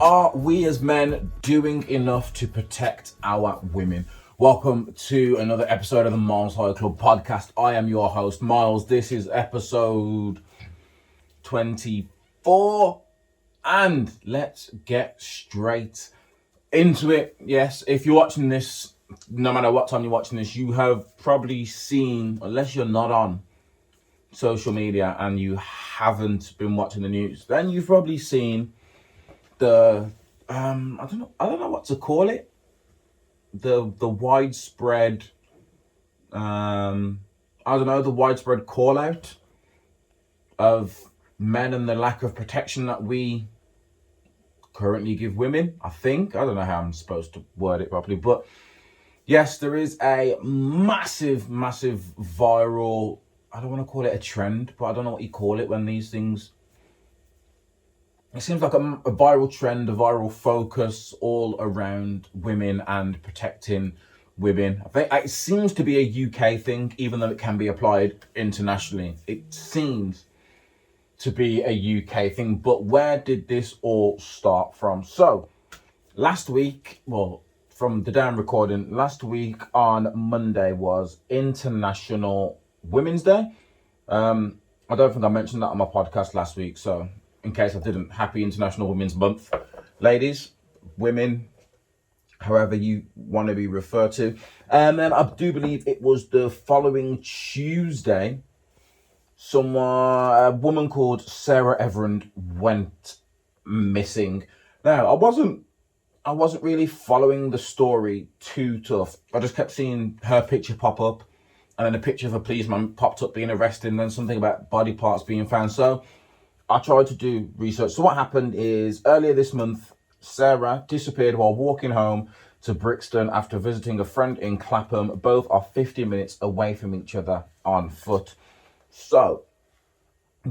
Are we as men doing enough to protect our women? Welcome to another episode of the MylesHighClub podcast. I am your host, Myles. This is episode 24. And let's get straight into it. Yes, if you're watching this, no matter what time you're watching this, you have probably seen, unless you're not on social media and you haven't been watching the news, then you've probably seen the I don't know what to call it. The widespread the widespread call out of men and the lack of protection that we currently give women. I don't know how I'm supposed to word it properly, but yes, there is a massive viral, I don't want to call it a trend, but I don't know what you call it when these things, it seems like a viral trend, a viral focus all around women and protecting women. I think it seems to be a UK thing, even though it can be applied internationally. It seems to be a UK thing, but where did this all start from? So last week, from the day I'm recording, last week on Monday was International Women's Day. I don't think I mentioned that on my podcast last week, so in case I didn't, happy International Women's Month, ladies, women, however you want to be referred to. And then I do believe it was the following Tuesday, a woman called Sarah Everard went missing. Now, I wasn't really following the story too tough. I just kept seeing her picture pop up, and then a picture of a policeman popped up being arrested, and then something about body parts being found. So I tried to do research. So what happened is earlier this month, Sarah disappeared while walking home to Brixton after visiting a friend in Clapham. Both are 50 minutes away from each other on foot. So,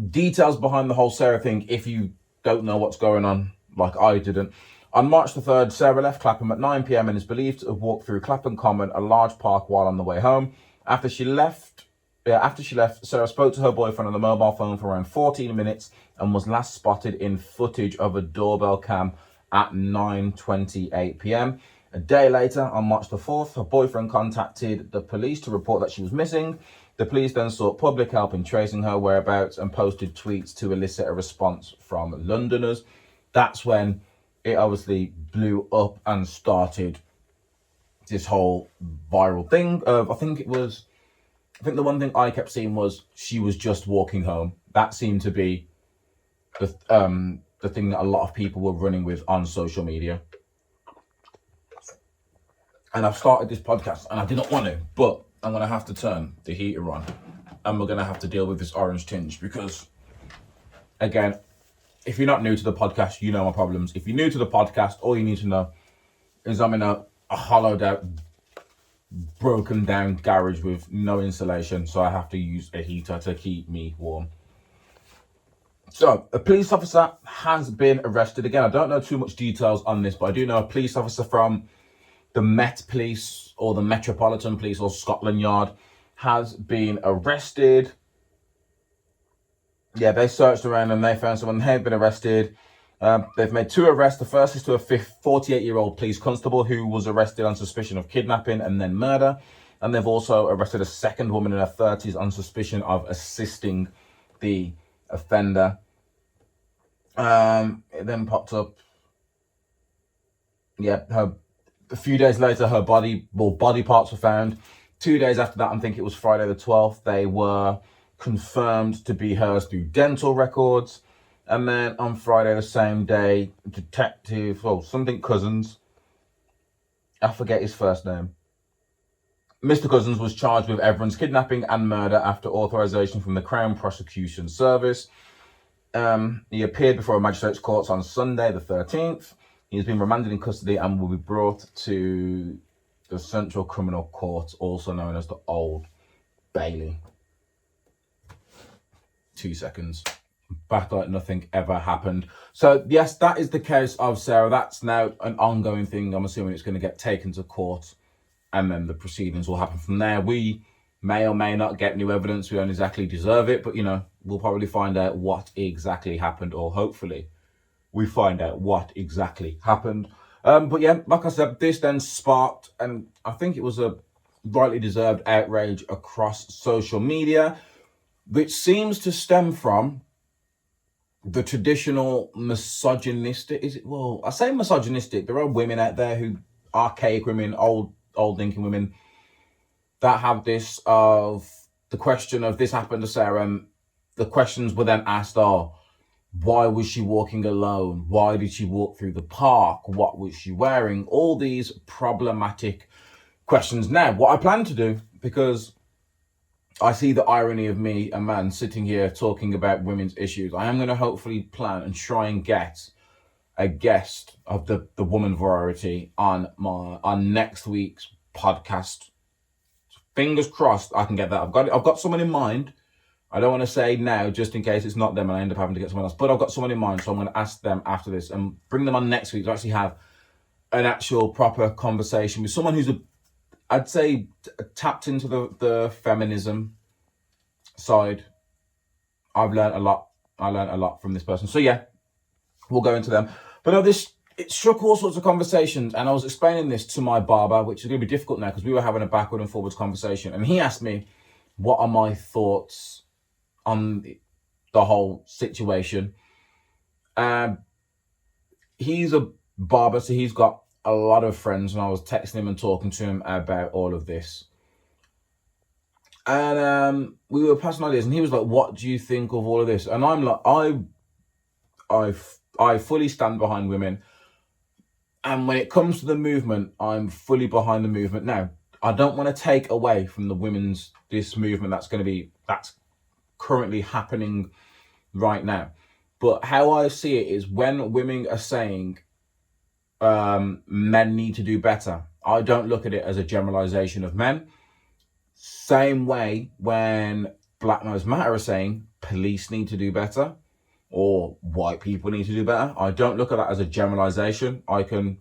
details behind the whole Sarah thing, if you don't know what's going on, like I didn't. On March the 3rd, Sarah left Clapham at 9 p.m. and is believed to have walked through Clapham Common, a large park, while on the way home. After she left, Sarah spoke to her boyfriend on the mobile phone for around 14 minutes and was last spotted in footage of a doorbell cam at 9:28 p.m. A day later, on March the 4th, her boyfriend contacted the police to report that she was missing. The police then sought public help in tracing her whereabouts and posted tweets to elicit a response from Londoners. That's when it obviously blew up and started this whole viral thing of, I think the one thing I kept seeing was she was just walking home. That seemed to be the thing that a lot of people were running with on social media. And I've started this podcast and I didn't want to, but I'm going to have to turn the heater on and we're going to have to deal with this orange tinge because, again, if you're not new to the podcast, you know my problems. If you're new to the podcast, all you need to know is I'm in a hollowed out, broken down garage with no insulation, so I have to use a heater to keep me warm. So, a police officer has been arrested. Again, I don't know too much details on this, but I do know a police officer from the Met Police or the Metropolitan Police or Scotland Yard has been arrested. Yeah, they searched around and they found someone. They've been arrested. They've made two arrests. The first is to a 48-year-old police constable who was arrested on suspicion of kidnapping and then murder. And they've also arrested a second woman in her 30s on suspicion of assisting the offender. It then popped up. Yeah, a few days later, her body parts were found. 2 days after that, I think it was Friday the 12th, they were confirmed to be hers through dental records. And then on Friday the same day, Cousins, I forget his first name. Mr. Cousins was charged with Everard's kidnapping and murder after authorization from the Crown Prosecution Service. He appeared before a magistrate's court on Sunday the 13th. He has been remanded in custody and will be brought to the Central Criminal Court, also known as the Old Bailey. 2 seconds. Back like nothing ever happened. So yes, that is the case of Sarah. That's now an ongoing thing. I'm assuming it's going to get taken to court and then the proceedings will happen from there. We may or may not get new evidence. We don't exactly deserve it, but we'll probably find out what exactly happened, or hopefully we find out what exactly happened. But yeah, like I said, this then sparked, and I think it was a rightly deserved outrage across social media, which seems to stem from the traditional misogynistic, is it? Well, I say misogynistic. There are women out there who, archaic women, old thinking women, that have this of the question of this happened to Sarah, and the questions were then asked are, why was she walking alone? Why did she walk through the park? What was she wearing? All these problematic questions. Now, what I plan to do, because I see the irony of me, a man, sitting here talking about women's issues, I am going to hopefully plan and try and get a guest of the woman variety on next week's podcast. Fingers crossed I can get that. I've got someone in mind. I don't want to say now just in case it's not them and I end up having to get someone else, but I've got someone in mind, so I'm going to ask them after this and bring them on next week to actually have an actual proper conversation with someone who's I'd say tapped into the feminism side. I've learned a lot. I learned a lot from this person. So yeah, we'll go into them. But no, it struck all sorts of conversations, and I was explaining this to my barber, which is going to be difficult now because we were having a backward and forwards conversation, and he asked me, what are my thoughts on the whole situation? He's a barber, so he's got a lot of friends, and I was texting him and talking to him about all of this. And we were passing ideas, and he was like, what do you think of all of this? And I'm like, I fully stand behind women. And when it comes to the movement, I'm fully behind the movement. Now, I don't want to take away from this movement that's currently happening right now. But how I see it is when women are saying men need to do better, I don't look at it as a generalization of men. Same way when Black Lives Matter are saying police need to do better or white people need to do better, I don't look at that as a generalization. I can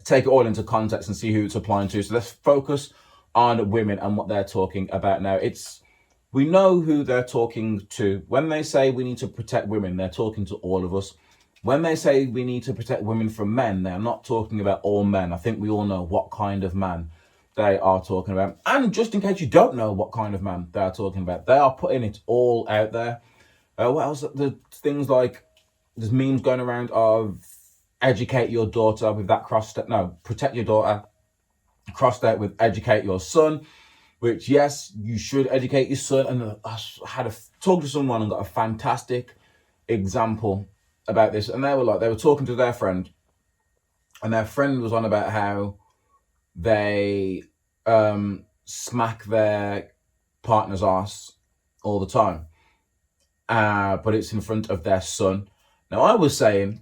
take it all into context and see who it's applying to. So let's focus on women and what they're talking about now. We know who they're talking to. When they say we need to protect women, they're talking to all of us. When they say we need to protect women from men, they're not talking about all men. I think we all know what kind of man they are talking about. And just in case you don't know what kind of man they're talking about, they are putting it all out there. What else? The things like, there's memes going around of educate your daughter with that protect your daughter, crossed out with educate your son, which, yes, you should educate your son. And I had talk to someone and got a fantastic example about this. And they were talking to their friend, and their friend was on about how they smack their partner's ass all the time. But it's in front of their son. Now, I was saying,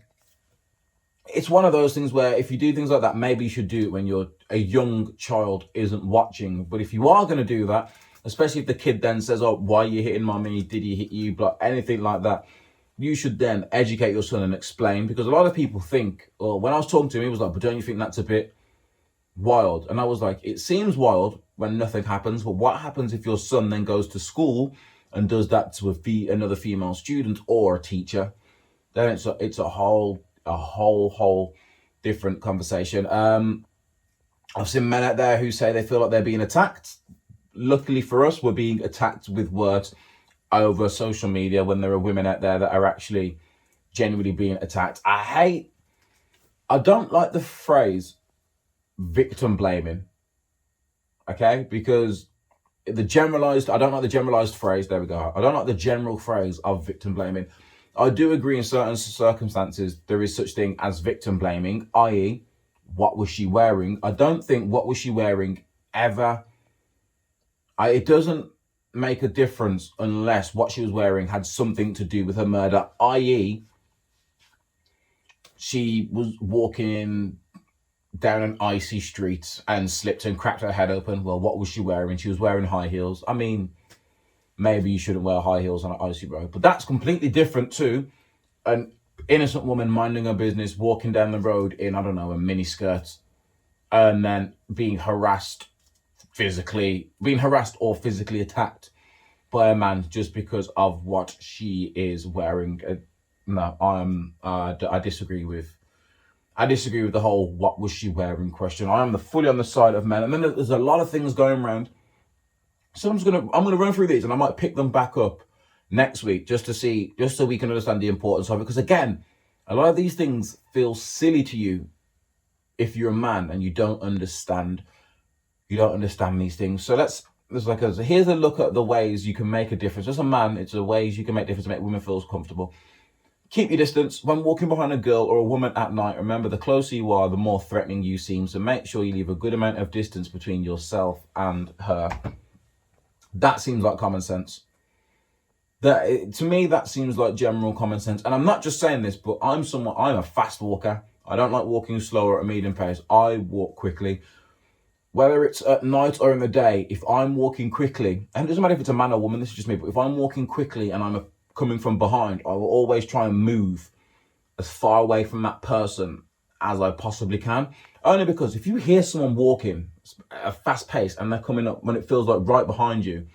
it's one of those things where if you do things like that, maybe you should do it when a young child isn't watching. But if you are going to do that, especially if the kid then says, oh, why are you hitting mommy? Did he hit you? But anything like that, you should then educate your son and explain. Because a lot of people think, or when I was talking to him, he was like, but don't you think that's a bit wild? And I was like, it seems wild when nothing happens. But what happens if your son then goes to school and does that to another female student or a teacher? Then it's a whole different conversation. I've seen men out there who say they feel like they're being attacked. Luckily for us, we're being attacked with words over social media when there are women out there that are actually genuinely being attacked. I don't like the phrase victim blaming, okay? Because I don't like the generalized phrase. There we go. I don't like the general phrase of victim blaming. I do agree in certain circumstances there is such thing as victim blaming, i.e., what was she wearing? I don't think what was she wearing ever. It doesn't make a difference unless what she was wearing had something to do with her murder, i.e., she was walking down an icy street and slipped and cracked her head open. Well, what was she wearing? She was wearing high heels. I mean, maybe you shouldn't wear high heels on an icy road, but that's completely different to an innocent woman minding her business, walking down the road in, I don't know, a mini skirt, and then being harassed or physically attacked by a man just because of what she is wearing. no, I disagree with. I disagree with the whole "what was she wearing" question. I am fully on the side of men, and then there's a lot of things going around. So I'm gonna run through these, and I might pick them back up next week just so we can understand the importance of it. Because again, a lot of these things feel silly to you if you're a man and you don't understand these things. So here's a look at the ways you can make a difference. As a man, it's the ways you can make a difference to make women feel comfortable. Keep your distance. When walking behind a girl or a woman at night, remember the closer you are, the more threatening you seem. So make sure you leave a good amount of distance between yourself and her. That seems like common sense. To me, that seems like general common sense. And I'm not just saying this, but I'm a fast walker. I don't like walking slower at a medium pace. I walk quickly. Whether it's at night or in the day, if I'm walking quickly, and it doesn't matter if it's a man or woman, this is just me, but if I'm walking quickly and I'm coming from behind, I will always try and move as far away from that person as I possibly can. Only because if you hear someone walking at a fast pace and they're coming up when it feels like right behind you,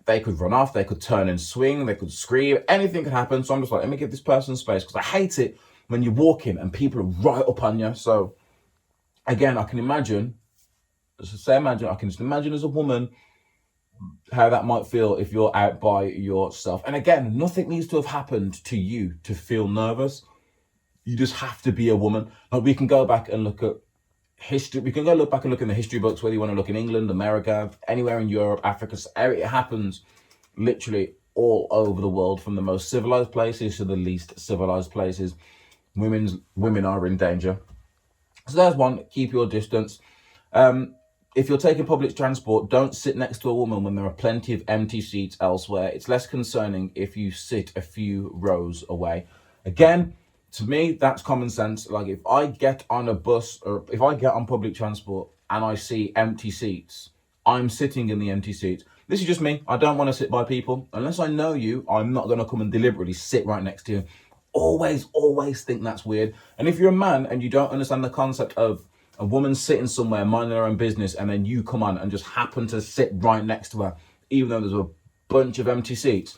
they could run off, they could turn and swing, they could scream, anything could happen. So I'm just like, let me give this person space, because I hate it when you're walking and people are right up on you. So again, I can just imagine as a woman how that might feel if you're out by yourself. And again, nothing needs to have happened to you to feel nervous. You just have to be a woman. Like, we can go back and look at history. We can look in the history books, whether you want to look in England, America, anywhere in Europe, Africa. It happens literally all over the world, from the most civilized places to the least civilized places. Women are in danger. So there's one. Keep your distance. If you're taking public transport, don't sit next to a woman when there are plenty of empty seats elsewhere. It's less concerning if you sit a few rows away. Again, to me, that's common sense. Like, if I get on a bus or if I get on public transport and I see empty seats, I'm sitting in the empty seats. This is just me. I don't want to sit by people. Unless I know you, I'm not going to come and deliberately sit right next to you. Always think that's weird. And if you're a man and you don't understand the concept of a woman sitting somewhere minding her own business, and then you come on and just happen to sit right next to her, even though there's a bunch of empty seats.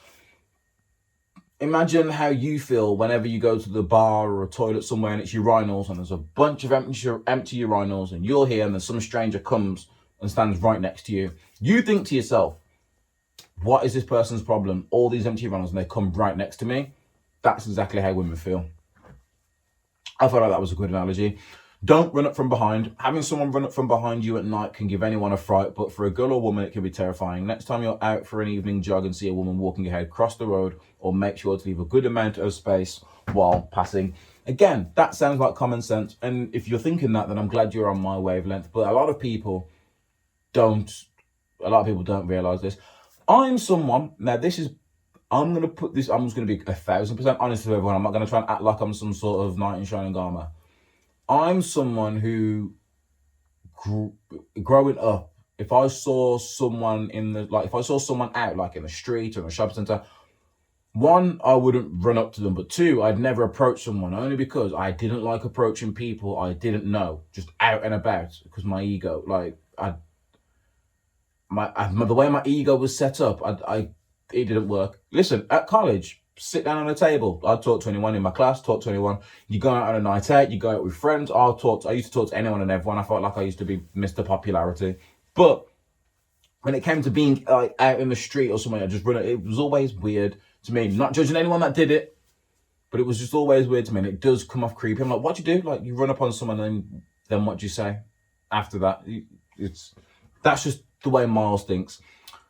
Imagine how you feel whenever you go to the bar or a toilet somewhere and it's urinals and there's a bunch of empty urinals, and you're here and then some stranger comes and stands right next to you. You think to yourself, what is this person's problem? All these empty urinals and they come right next to me. That's exactly how women feel. I thought that was a good analogy. Don't run up from behind. Having someone run up from behind you at night can give anyone a fright, but for a girl or woman, it can be terrifying. Next time you're out for an evening jog and see a woman walking ahead, cross the road, or make sure to leave a good amount of space while passing. Again, that sounds like common sense. And if you're thinking that, then I'm glad you're on my wavelength. But a lot of people don't realize this. I'm someone, now this is, I'm just going to be 1,000% honest with everyone. I'm not going to try and act like I'm some sort of knight in shining armor. I'm someone who, growing up, if I saw someone out, like in the street or in a shopping centre, one, I wouldn't run up to them, but two, I'd never approach someone, only because I didn't like approaching people I didn't know, just out and about, because my ego, the way my ego was set up, it didn't work. Listen, at college, sit down on a table. I'd talk to anyone in my class, talk to anyone. You go out on a night out, you go out with friends. I used to talk to anyone and everyone. I felt like I used to be Mr. Popularity. But when it came to being like out in the street or somewhere, it was always weird to me. Not judging anyone that did it, but it was just always weird to me. And it does come off creepy. I'm like, what do you do? Like, you run up on someone and then what do you say after that? That's just the way Myles thinks.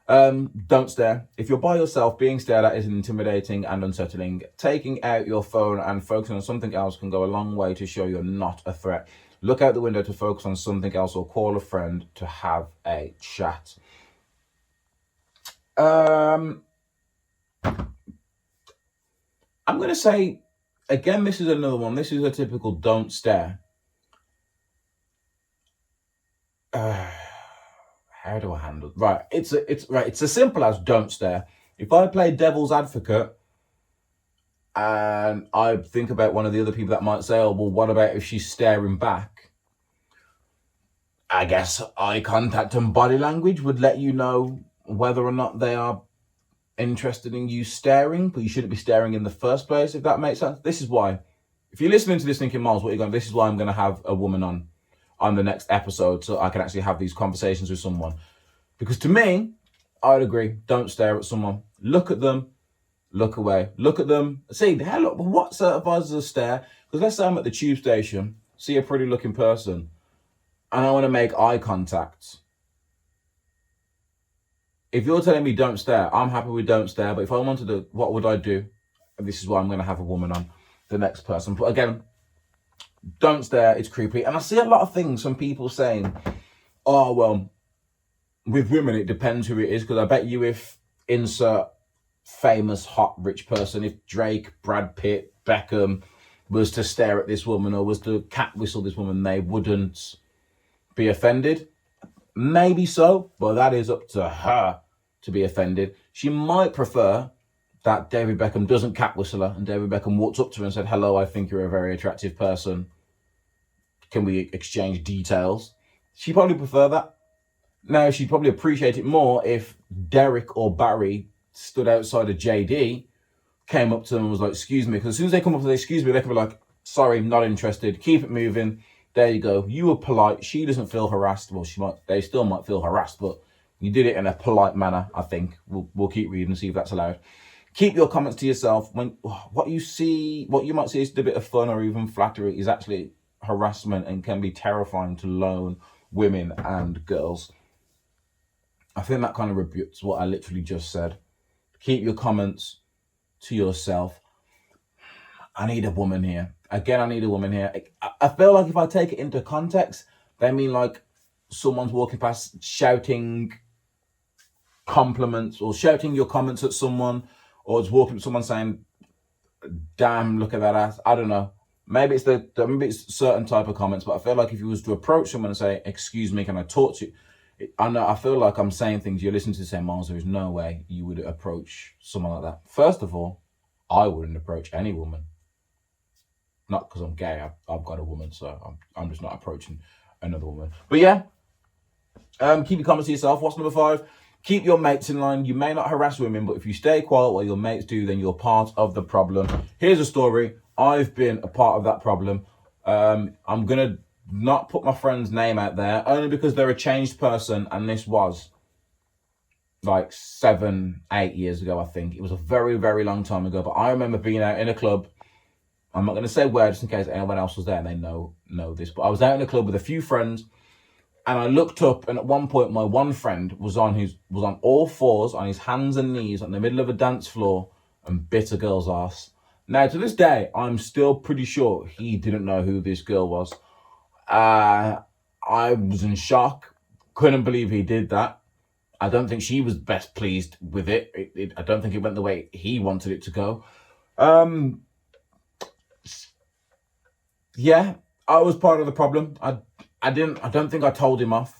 Don't stare. If you're by yourself, being stared at is intimidating and unsettling. Taking out your phone and focusing on something else can go a long way to show you're not a threat. Look out the window to focus on something else, or call a friend to have a chat. I'm going to say, again, this is another one. This is a typical don't stare. How do I handle it? Right. It's as simple as don't stare. If I play devil's advocate and I think about one of the other people that might say, oh, well, what about if she's staring back? I guess eye contact and body language would let you know whether or not they are interested in you staring, but you shouldn't be staring in the first place, if that makes sense. This is why. If you're listening to this thinking, Myles, what are you going, this is why I'm going to have a woman on the next episode, so I can actually have these conversations with someone. Because to me, I'd agree, don't stare at someone. Look at them, look away. Look at them, see, hey, look, what certifies as a stare? Because let's say I'm at the tube station, see a pretty looking person, and I want to make eye contact. If you're telling me don't stare, I'm happy with don't stare. But if I wanted to, what would I do? And this is why I'm going to have a woman on the next person. But again, don't stare, it's creepy. And I see a lot of things from people saying, oh, well, with women, it depends who it is. Because I bet you if insert famous, hot, rich person, if Drake, Brad Pitt, Beckham was to stare at this woman or was to cat whistle this woman, they wouldn't be offended. Maybe so, but that is up to her to be offended. She might prefer that David Beckham doesn't cat whistle her and David Beckham walked up to her and said, hello, I think you're a very attractive person. Can we exchange details? She'd probably prefer that. Now, she'd probably appreciate it more if Derek or Barry stood outside of JD, came up to them and was like, excuse me. Because as soon as they come up and say, excuse me, they can be like, sorry, not interested. Keep it moving. There you go. You were polite. She doesn't feel harassed. Well, they still might feel harassed, but you did it in a polite manner, I think. We'll keep reading and see if that's allowed. Keep your comments to yourself. When what you might see is a bit of fun or even flattery is actually harassment and can be terrifying to lone women and girls. I think that kind of rebukes what I literally just said. Keep your comments to yourself. I need a woman here. Again, I need a woman here. I feel like if I take it into context, they mean like someone's walking past shouting compliments or shouting your comments at someone, or it's walking to someone saying, damn, look at that ass. I don't know. Maybe it's certain type of comments, but I feel like if you was to approach someone and say, excuse me, can I talk to you? I feel like I'm saying things you're listening to say, Myles, there is no way you would approach someone like that. First of all, I wouldn't approach any woman. Not because I'm gay, I've got a woman, so I'm just not approaching another woman. But yeah, keep your comments to yourself. What's number 5? Keep your mates in line. You may not harass women, but if you stay quiet while your mates do, then you're part of the problem. Here's a story. I've been a part of that problem. I'm going to not put my friend's name out there, only because they're a changed person, and this was like 7-8 years ago, I think. It was a very, very long time ago, but I remember being out in a club. I'm not going to say where, just in case anyone else was there and they know this, but I was out in a club with a few friends, and I looked up, and at one point my one friend was on all fours, on his hands and knees, in the middle of a dance floor, and bit a girl's ass. Now, to this day, I'm still pretty sure he didn't know who this girl was. I was in shock, couldn't believe he did that. I don't think she was best pleased with it. I don't think it went the way he wanted it to go. Yeah, I was part of the problem. I don't think I told him off.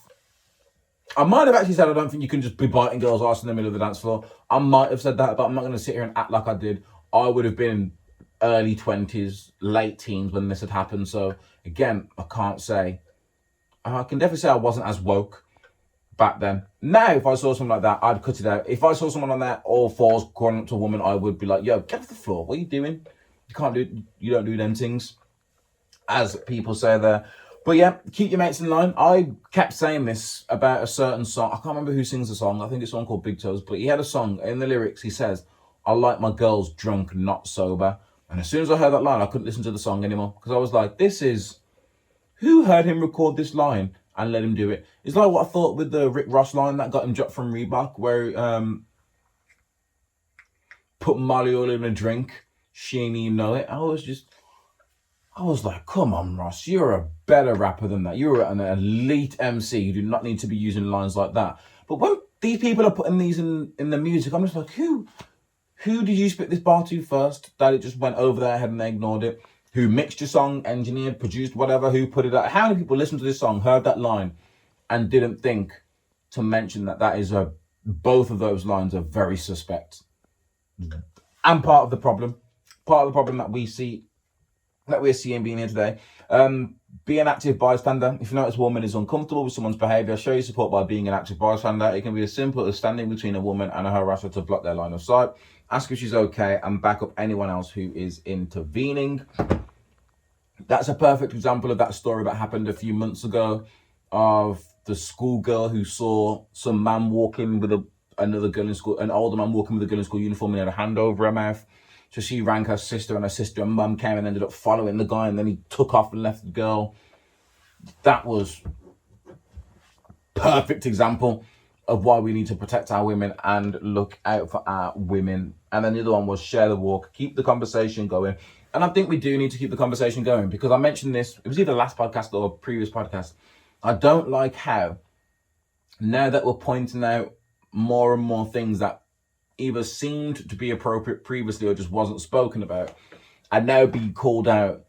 I might have actually said I don't think you can just be biting girls' ass in the middle of the dance floor. I might have said that, but I'm not going to sit here and act like I did. I would have been early 20s, late teens when this had happened. So again, I can't say. I can definitely say I wasn't as woke back then. Now, if I saw something like that, I'd cut it out. If I saw someone on that all fours going up to a woman, I would be like, yo, get off the floor. What are you doing? You don't do them things, as people say there. But yeah, keep your mates in line. I kept saying this about a certain song. I can't remember who sings the song. I think it's one called Big Toes. But he had a song. In the lyrics, he says, I like my girls drunk, not sober. And as soon as I heard that line, I couldn't listen to the song anymore. Because I was like, who heard him record this line and let him do it? It's like what I thought with the Rick Ross line that got him dropped from Reebok, where put Molly all in a drink. She ain't even know it. I was like, come on, Ross, you're a better rapper than that. You're an elite MC. You do not need to be using lines like that. But when these people are putting these in the music, I'm just like, who did you spit this bar to first? That it just went over their head and they ignored it? Who mixed your song, engineered, produced, whatever, who put it out? How many people listened to this song, heard that line, and didn't think to mention that is both of those lines are very suspect? And part of the problem that we're seeing being here today. Be an active bystander. If you notice a woman is uncomfortable with someone's behaviour, show your support by being an active bystander. It can be as simple as standing between a woman and a harasser to block their line of sight, ask if she's okay, and back up anyone else who is intervening. That's a perfect example of that story that happened a few months ago of the schoolgirl who saw some man walking with another girl in school, an older man walking with a girl in school uniform, and he had a hand over her mouth. So she rang her sister, and her sister and mum came and ended up following the guy, and then he took off and left the girl. That was perfect example of why we need to protect our women and look out for our women. And then the other one was share the walk, keep the conversation going. And I think we do need to keep the conversation going, because I mentioned this, it was either last podcast or previous podcast. I don't like how now that we're pointing out more and more things that either seemed to be appropriate previously or just wasn't spoken about, are now being called out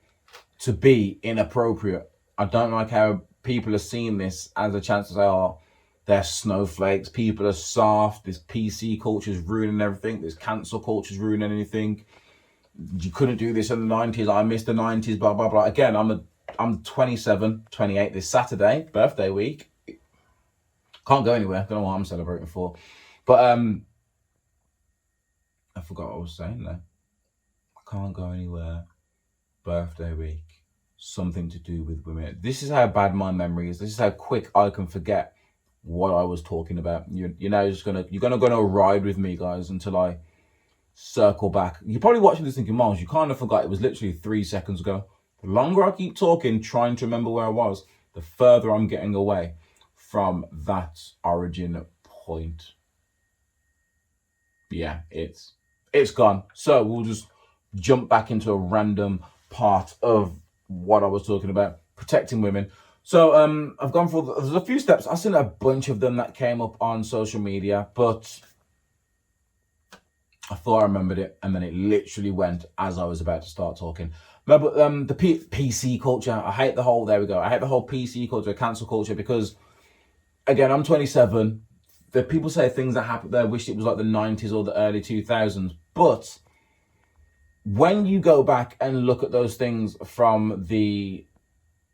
to be inappropriate. I don't like how people are seeing this as a chance to say, oh, they're snowflakes, people are soft, this PC culture is ruining everything, this cancel culture is ruining anything. You couldn't do this in the 90s, I missed the 90s, blah, blah, blah. Again, I'm 27, 28 this Saturday, birthday week. Can't go anywhere, don't know what I'm celebrating for. But I forgot what I was saying there. I can't go anywhere, birthday week, something to do with women. This is how bad my memory is. This is how quick I can forget what I was talking about. You're gonna ride with me, guys, until I circle back. You're probably watching this thinking, Myles, you kind of forgot it was literally 3 seconds ago. The longer I keep talking, trying to remember where I was, the further I'm getting away from that origin point. Yeah, it's gone. So we'll just jump back into a random part of what I was talking about, protecting women. So I've gone through, there's a few steps. I've seen a bunch of them that came up on social media, but I thought I remembered it, and then it literally went as I was about to start talking. No, but the PC culture, I hate the whole PC culture, cancel culture, because, again, I'm 27. The people say things that happened there, wish it was like the 90s or the early 2000s. But when you go back and look at those things from the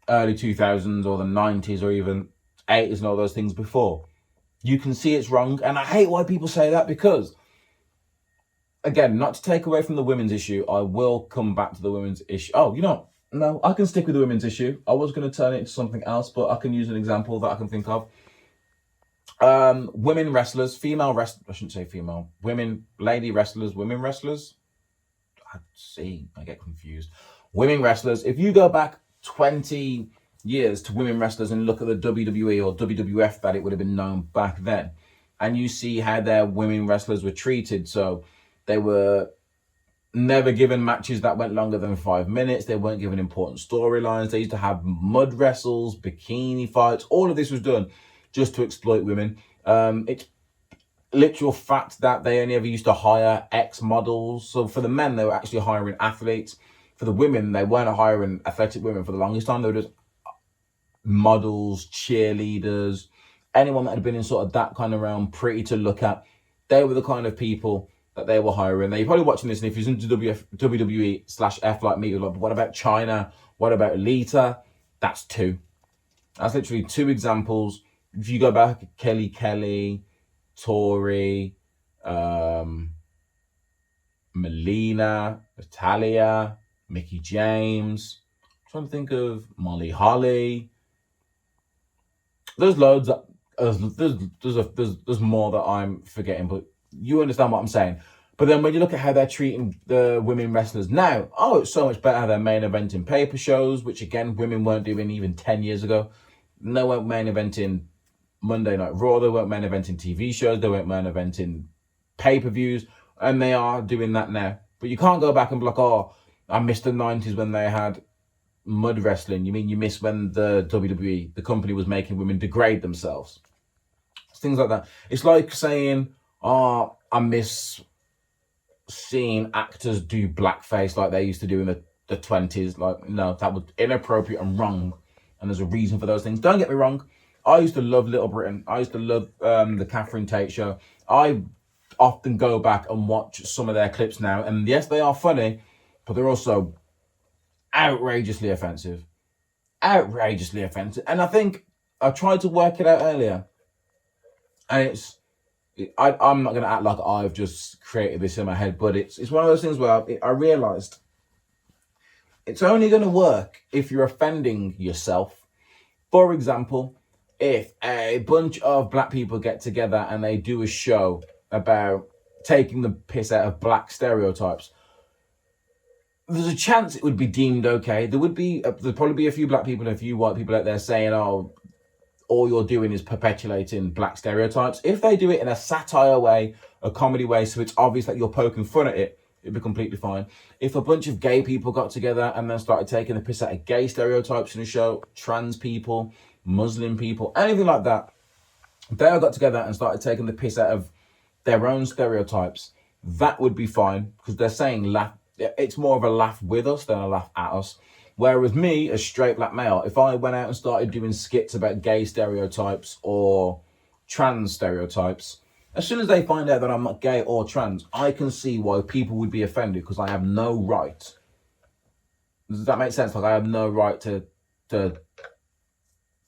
early 2000s or the 90s or even 80s and all those things before, you can see it's wrong. And I hate why people say that, because, again, not to take away from the women's issue, I will come back to the women's issue. Oh, no, I can stick with the women's issue. I was going to turn it into something else, but I can use an example that I can think of. Women wrestlers, I shouldn't say female, lady wrestlers, women wrestlers. I get confused. Women wrestlers, if you go back 20 years to women wrestlers and look at the WWE or WWF that it would have been known back then, and you see how their women wrestlers were treated. So they were never given matches that went longer than 5 minutes. They weren't given important storylines. They used to have mud wrestles, bikini fights. All of this was done just to exploit women. It's literal fact that they only ever used to hire ex-models. So for the men, they were actually hiring athletes. For the women, they weren't hiring athletic women. For the longest time, they were just models, cheerleaders, anyone that had been in sort of that kind of realm, pretty to look at. They were the kind of people that they were hiring. Now, you're probably watching this, and if you're into WWE/F like me, you're like, but what about China? What about Lita? That's two. That's literally two examples. If you go back, Kelly, Tori, Melina, Natalia, Mickey James. I'm trying to think of Molly Holly. There's loads. There's more that I'm forgetting, but you understand what I'm saying. But then when you look at how they're treating the women wrestlers now, it's so much better. They're main eventing paper shows, which again, women weren't doing even 10 years ago. They weren't main eventing Monday Night Raw. They weren't main eventing TV shows. They weren't main eventing pay-per-views. And they are doing that now. But you can't go back and be like, I missed the 90s when they had mud wrestling. You mean you missed when the WWE, the company, was making women degrade themselves? It's things like that. It's like saying, I miss seeing actors do blackface like they used to do in the 20s. Like, no, that was inappropriate and wrong. And there's a reason for those things. Don't get me wrong. I used to love Little Britain. I used to love the Catherine Tate show. I often go back and watch some of their clips now. And yes, they are funny, but they're also outrageously offensive. outrageously offensive. And I think I tried to work it out earlier, and I'm not going to act like I've just created this in my head, but it's one of those things where I realised it's only going to work if you're offending yourself. For example, if a bunch of black people get together and they do a show about taking the piss out of black stereotypes, there's a chance it would be deemed okay. There'd probably be a few black people and a few white people out there saying, oh, all you're doing is perpetuating black stereotypes. If they do it in a satire way, a comedy way, so it's obvious that you're poking fun at it, it'd be completely fine. If a bunch of gay people got together and then started taking the piss out of gay stereotypes in a show, trans people, Muslim people, anything like that, if they all got together and started taking the piss out of their own stereotypes, that would be fine, because they're saying laugh. It's more of a laugh with us than a laugh at us. Whereas me, a straight black male, if I went out and started doing skits about gay stereotypes or trans stereotypes, as soon as they find out that I'm not gay or trans, I can see why people would be offended, because I have no right. Does that make sense? Like, I have no right to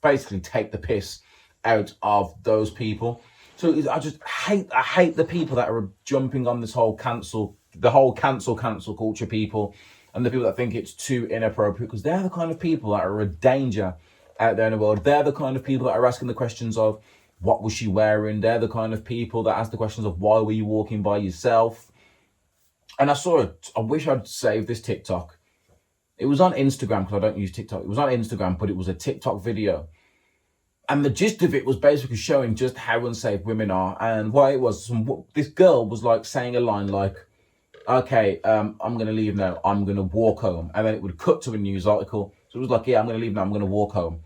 basically take the piss out of those people. So I hate the people that are jumping on this whole cancel culture people, and the people that think it's too inappropriate, because they're the kind of people that are a danger out there in the world. They're the kind of people that are asking the questions of, what was she wearing? They're the kind of people that ask the questions of, why were you walking by yourself? And I wish I'd saved this TikTok. It was on Instagram, because I don't use TikTok. It was on Instagram, but it was a TikTok video. And the gist of it was basically showing just how unsafe women are. And what it was, this girl was like saying a line like, okay, I'm going to leave now. I'm going to walk home. And then it would cut to a news article. So it was like, yeah, I'm going to leave now. I'm going to walk home.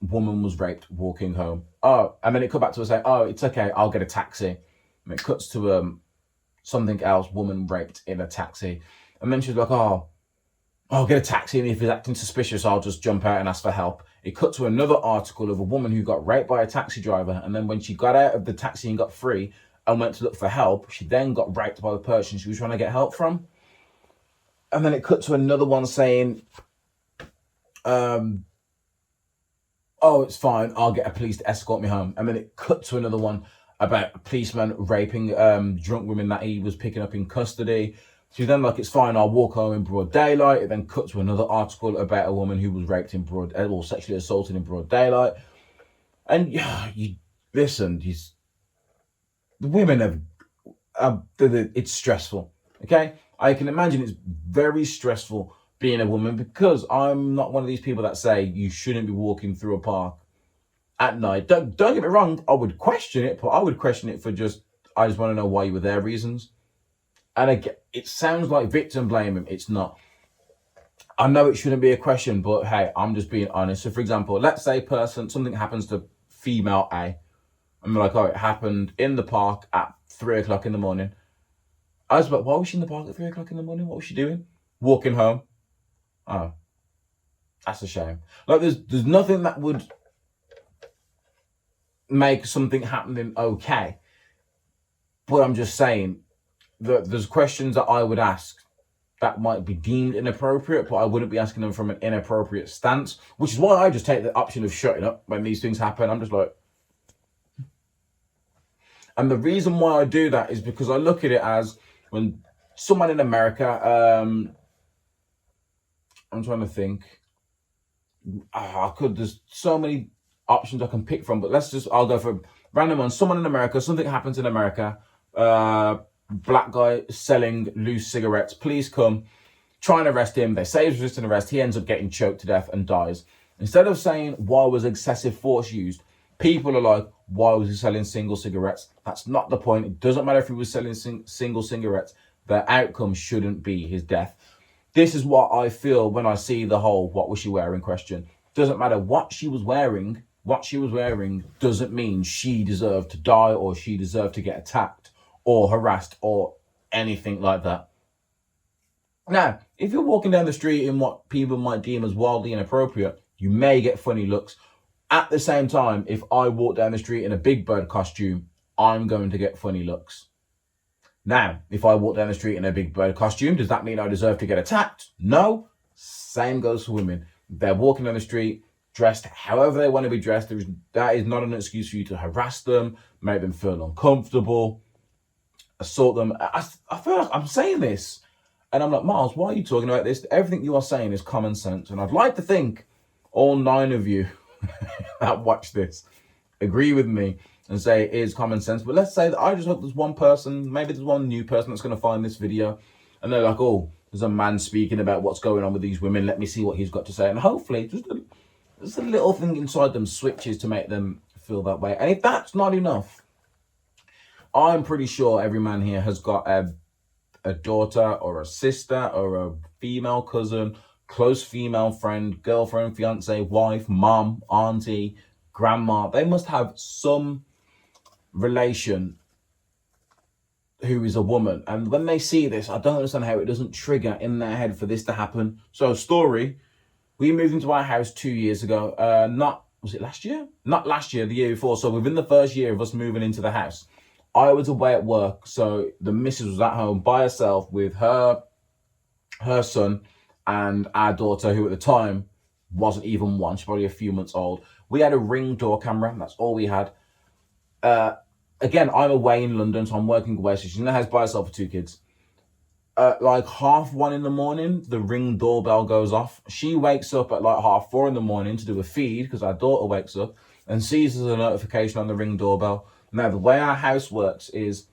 Woman was raped walking home. Oh, and then it cut back to her saying, oh, it's okay, I'll get a taxi. And it cuts to something else, woman raped in a taxi. And then she's like, oh, I'll get a taxi, and if he's acting suspicious, I'll just jump out and ask for help. It cut to another article of a woman who got raped by a taxi driver, and then when she got out of the taxi and got free and went to look for help, she then got raped by the person she was trying to get help from. And then it cut to another one saying, oh, it's fine, I'll get a police to escort me home. And then it cut to another one about a policeman raping drunk women that he was picking up in custody. So then, like, it's fine, I'll walk home in broad daylight. It then cut to another article about a woman who was raped in or sexually assaulted in broad daylight. And the women it's stressful, okay? I can imagine it's very stressful being a woman, because I'm not one of these people that say you shouldn't be walking through a park at night. Don't get me wrong, I would question it, but I would question it for I just want to know why you were there reasons. And again, it sounds like victim blaming. It's not. I know it shouldn't be a question, but hey, I'm just being honest. So for example, let's say something happens to female A. I'm like, oh, it happened in the park at 3:00 in the morning. I was like, why was she in the park at 3:00 in the morning? What was she doing? Walking home. Oh, that's a shame. Like, there's nothing that would make something happening okay. But I'm just saying that there's questions that I would ask that might be deemed inappropriate, but I wouldn't be asking them from an inappropriate stance, which is why I just take the option of shutting up when these things happen. I'm just like... And the reason why I do that is because I look at it as when someone in America, I'm trying to think, there's so many options I can pick from, but I'll go for random one. Someone in America, something happens in America, black guy selling loose cigarettes, police come, try and arrest him, they say he's resisting arrest, he ends up getting choked to death and dies. Instead of saying, why was excessive force used, people are like, why was he selling single cigarettes? That's not the point. It doesn't matter if he was selling single cigarettes. The outcome shouldn't be his death. This is what I feel when I see the whole what was she wearing question. Doesn't matter what she was wearing doesn't mean she deserved to die or she deserved to get attacked or harassed or anything like that. Now, if you're walking down the street in what people might deem as wildly inappropriate, you may get funny looks. At the same time, if I walk down the street in a Big Bird costume, I'm going to get funny looks. Now, if I walk down the street in a Big Bird costume, does that mean I deserve to get attacked? No. Same goes for women. They're walking down the street, dressed however they want to be dressed. That is not an excuse for you to harass them, make them feel uncomfortable, assault them. I feel like I'm saying this, and I'm like, Myles, why are you talking about this? Everything you are saying is common sense. And I'd like to think all 9 of you that watch this agree with me and say it is common sense. But let's say that I just hope there's one person, maybe there's one new person that's going to find this video and they're like, oh, there's a man speaking about what's going on with these women. Let me see what he's got to say. And hopefully just a little thing inside them switches to make them feel that way. And if that's not enough, I'm pretty sure every man here has got a daughter or a sister or a female cousin, close female friend, girlfriend, fiance, wife, mom, auntie, grandma. They must have some relation who is a woman. And when they see this, I don't understand how it doesn't trigger in their head for this to happen. So story, we moved into our house 2 years ago. Was it last year? Not last year, the year before. So within the first year of us moving into the house, I was away at work. So the missus was at home by herself with her son and our daughter, who at the time wasn't even one. She's probably a few months old. We had a Ring door camera. That's all we had. Again, I'm away in London, so I'm working away. So she's in the house by herself with 2 kids. Like 1:30 in the morning, the Ring doorbell goes off. She wakes up at like 4:30 in the morning to do a feed because our daughter wakes up and sees there's a notification on the Ring doorbell. Now, the way our house works is,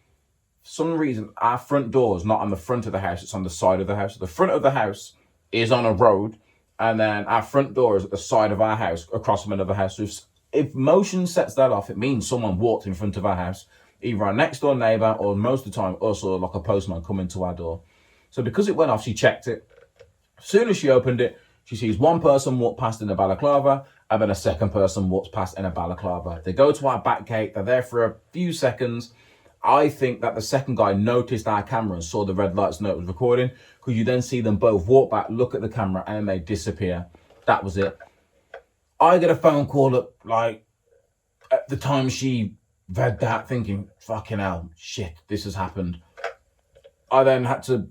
for some reason, our front door is not on the front of the house. It's on the side of the house. The front of the house is on a road, and then our front door is at the side of our house, across from another house. So if motion sets that off, it means someone walked in front of our house, either our next door neighbor or most of the time also like a postman coming to our door. So because it went off, she checked it. As soon as she opened it, she sees one person walk past in a balaclava and then a second person walks past in a balaclava. They go to our back gate. They're there for a few seconds. I think that the second guy noticed our camera and saw the red lights and it was recording, because you then see them both walk back, look at the camera, and then they disappear. That was it. I get a phone call at at the time she read that, thinking, fucking hell, shit, this has happened. I then had to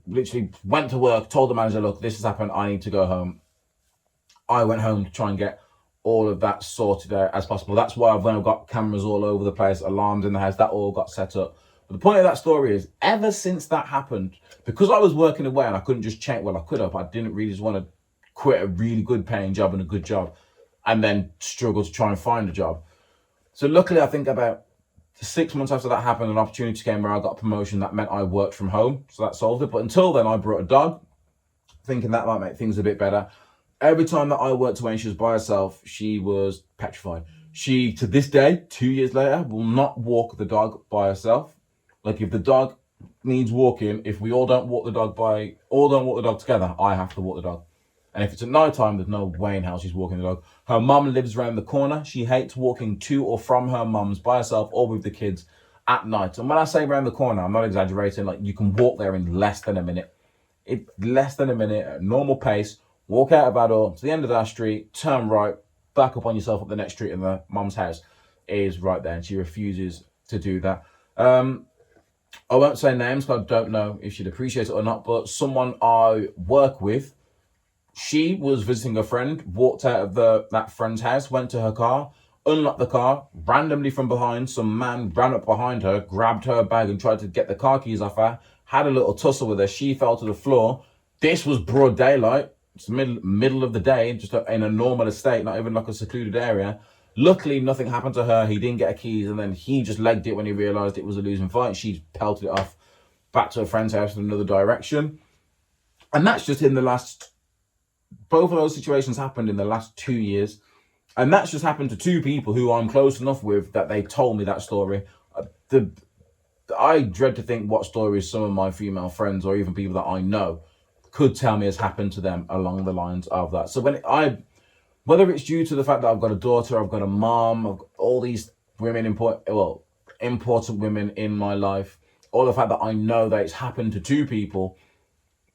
went to work, told the manager, look, this has happened, I need to go home. I went home to try and get all of that sorted out as possible. That's why I've got cameras all over the place, alarms in the house, that all got set up. But the point of that story is, ever since that happened, because I was working away and I couldn't just check, well, I could have, I didn't really just want to quit a really good paying job and a good job and then struggle to try and find a job. So luckily, I think about 6 months after that happened, an opportunity came where I got a promotion that meant I worked from home. So that solved it. But until then, I brought a dog, thinking that might make things a bit better. Every time that I worked away and she was by herself, she was petrified. She, to this day, 2 years later, will not walk the dog by herself. Like if the dog needs walking, if we all don't walk the dog together, I have to walk the dog. And if it's at night time, there's no way in hell she's walking the dog. Her mum lives around the corner. She hates walking to or from her mum's by herself or with the kids at night. And when I say around the corner, I'm not exaggerating. Like you can walk there in less than a minute. Less than a minute at normal pace. Walk out of our door to the end of our street, turn right, back up on yourself up the next street, and the mum's house is right there. And she refuses to do that. I won't say names because I don't know if she'd appreciate it or not, but someone I work with, she was visiting a friend, walked out of that friend's house, went to her car, unlocked the car, randomly from behind, some man ran up behind her, grabbed her bag and tried to get the car keys off her, had a little tussle with her, she fell to the floor. This was broad daylight, it's middle of the day, just in a normal estate, not even like a secluded area. Luckily, nothing happened to her, he didn't get her keys, and then he just legged it when he realised it was a losing fight. She pelted it off back to her friend's house in another direction. And that's just in the last... Both of those situations happened in the last 2 years. And that's just happened to 2 people who I'm close enough with that they told me that story. I dread to think what stories some of my female friends or even people that I know could tell me has happened to them along the lines of that. So whether it's due to the fact that I've got a daughter, I've got a mom, I've got all these women, important women in my life, or the fact that I know that it's happened to 2 people,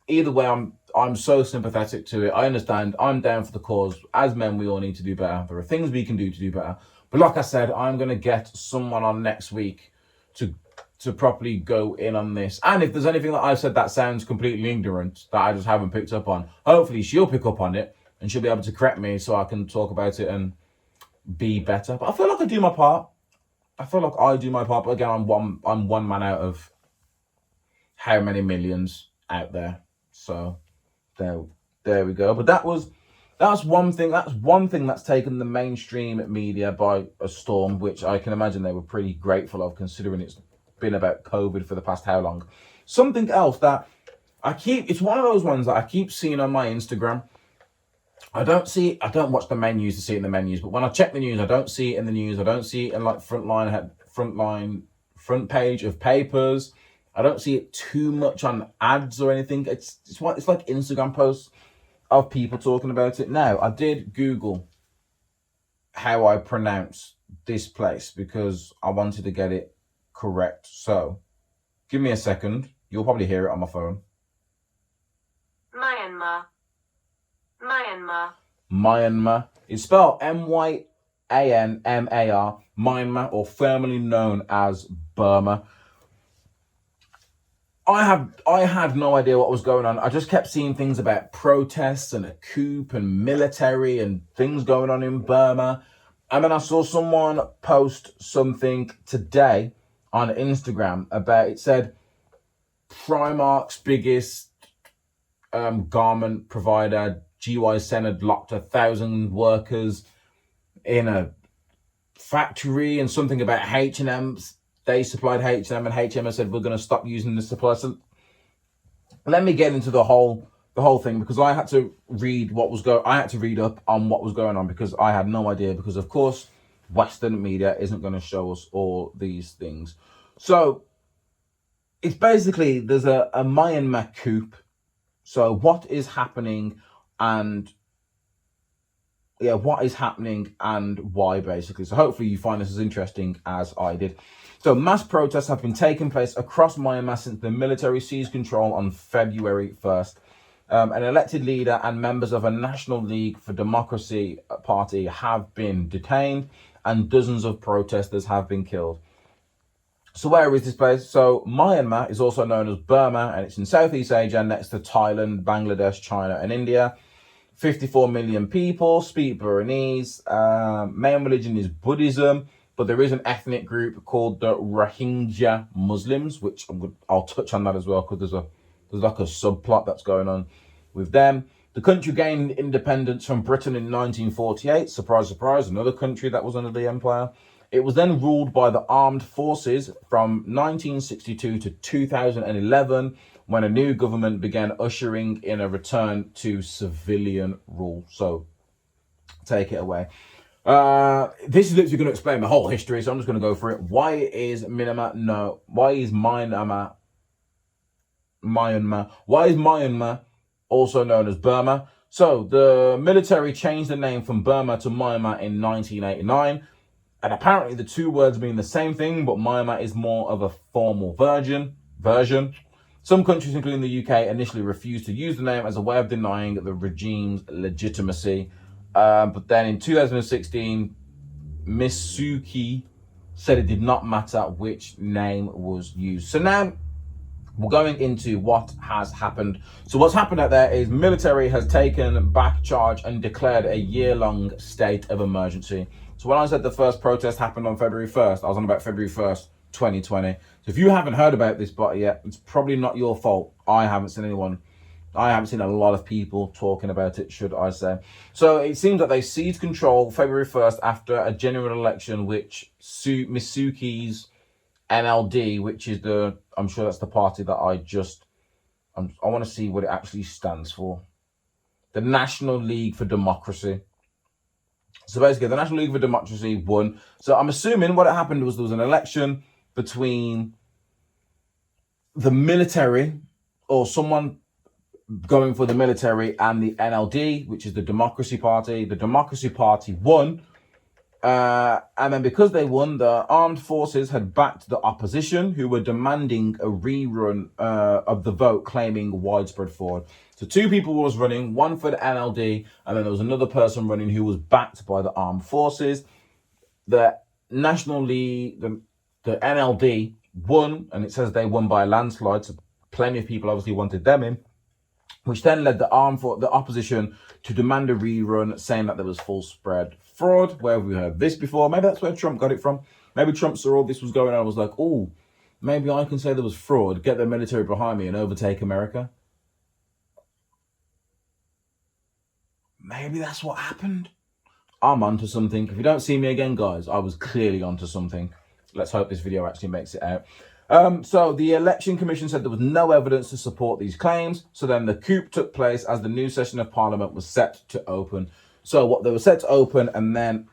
either way, I'm so sympathetic to it. I understand. I'm down for the cause. As men, we all need to do better. There are things we can do to do better. But like I said, I'm going to get someone on next week to properly go in on this. And if there's anything that I've said that sounds completely ignorant, that I just haven't picked up on, hopefully she'll pick up on it and she'll be able to correct me so I can talk about it and be better. But I feel like I do my part. But again, I'm one man out of how many millions out there. So there we go. But that's one thing. That's one thing that's taken the mainstream media by a storm, which I can imagine they were pretty grateful of, considering it's been about COVID for the past how long. Something else that it's one of those ones that I keep seeing on my Instagram. I don't watch the menus to see it in the menus, but when I check the news, I don't see it in the news. I don't see it in like front page of papers. I don't see it too much on ads or anything. It's like Instagram posts of people talking about it. Now, I did Google how I pronounce this place because I wanted to get it correct. So, give me a second. You'll probably hear it on my phone. Myanmar. It's spelled Myanmar, Myanmar, or formerly known as Burma. I had no idea what was going on. I just kept seeing things about protests and a coup and military and things going on in Burma. And then I saw someone post something today on Instagram about, it said Primark's biggest garment provider, GY Senate, locked 1,000 workers in a factory, and something about H&M. They supplied H&M, and H&M said we're going to stop using this supply. So let me get into the whole thing, because I had to read up on what was going on, because I had no idea, because of course Western media isn't going to show us all these things. So it's basically, there's a Myanmar coup. So what is happening and why, basically. So hopefully you find this as interesting as I did. So mass protests have been taking place across Myanmar since the military seized control on February 1st. An elected leader and members of a National League for Democracy party have been detained, and dozens of protesters have been killed. So where is this place? So Myanmar is also known as Burma, and it's in Southeast Asia next to Thailand, Bangladesh, China, and India. 54 million people speak Burmese. Main religion is Buddhism, but there is an ethnic group called the Rohingya Muslims, which I'll touch on that as well, because there's like a subplot that's going on with them. The country gained independence from Britain in 1948. Surprise, surprise, another country that was under the empire. It was then ruled by the armed forces from 1962 to 2011, when a new government began ushering in a return to civilian rule. So take it away. This is literally going to explain the whole history, so I'm just going to go for it. Why is Myanmar also known as Burma? So the military changed the name from Burma to Myanmar in 1989. And apparently the two words mean the same thing, but Myanmar is more of a formal version. Some countries, including the UK, initially refused to use the name as a way of denying the regime's legitimacy. But then in 2016, Miss Suki said it did not matter which name was used. So now we're going into what has happened. So what's happened out there is military has taken back charge and declared a year-long state of emergency. So when I said the first protest happened on February 1st, I was on about February 1st, 2020. So if you haven't heard about this bot yet, it's probably not your fault. I haven't seen a lot of people talking about it, should I say. So it seems that they seized control February 1st after a general election, which Miss Suki's NLD, which is I'm sure that's the party that I want to see what it actually stands for. The National League for Democracy. So basically, the National League for Democracy won. So I'm assuming what happened was there was an election between the military, or someone going for the military, and the NLD, which is the Democracy Party. The Democracy Party won. And then because they won, the armed forces had backed the opposition, who were demanding a rerun of the vote, claiming widespread fraud. So two people was running, one for the NLD, and then there was another person running who was backed by the armed forces. The National League, the NLD won, and it says they won by a landslide, so plenty of people obviously wanted them in. which then led the opposition to demand a rerun, saying that there was full spread fraud. Where have we heard this before? Maybe that's where Trump got it from. Maybe Trump saw all this was going on and was like, oh, maybe I can say there was fraud, get the military behind me and overtake America. Maybe that's what happened. I'm onto something. If you don't see me again, guys, I was clearly onto something. Let's hope this video actually makes it out. So the Election Commission said there was no evidence to support these claims. So then the coup took place as the new session of Parliament was set to open. So what they were set to open, and then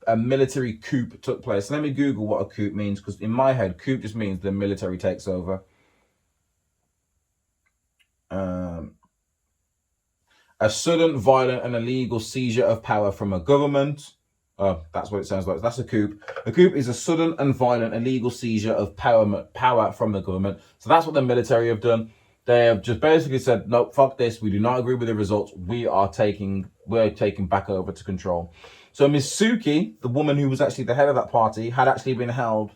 a military coup took place. Let me Google what a coup means, because in my head, coup just means the military takes over. A sudden, violent, and illegal seizure of power from a government. Oh, that's what it sounds like. That's a coup. A coup is a sudden and violent illegal seizure of power from the government. So that's what the military have done. They have just basically said, no, fuck this. We do not agree with the results. We're taking back over to control. So Ms. Suki, the woman who was actually the head of that party, has been held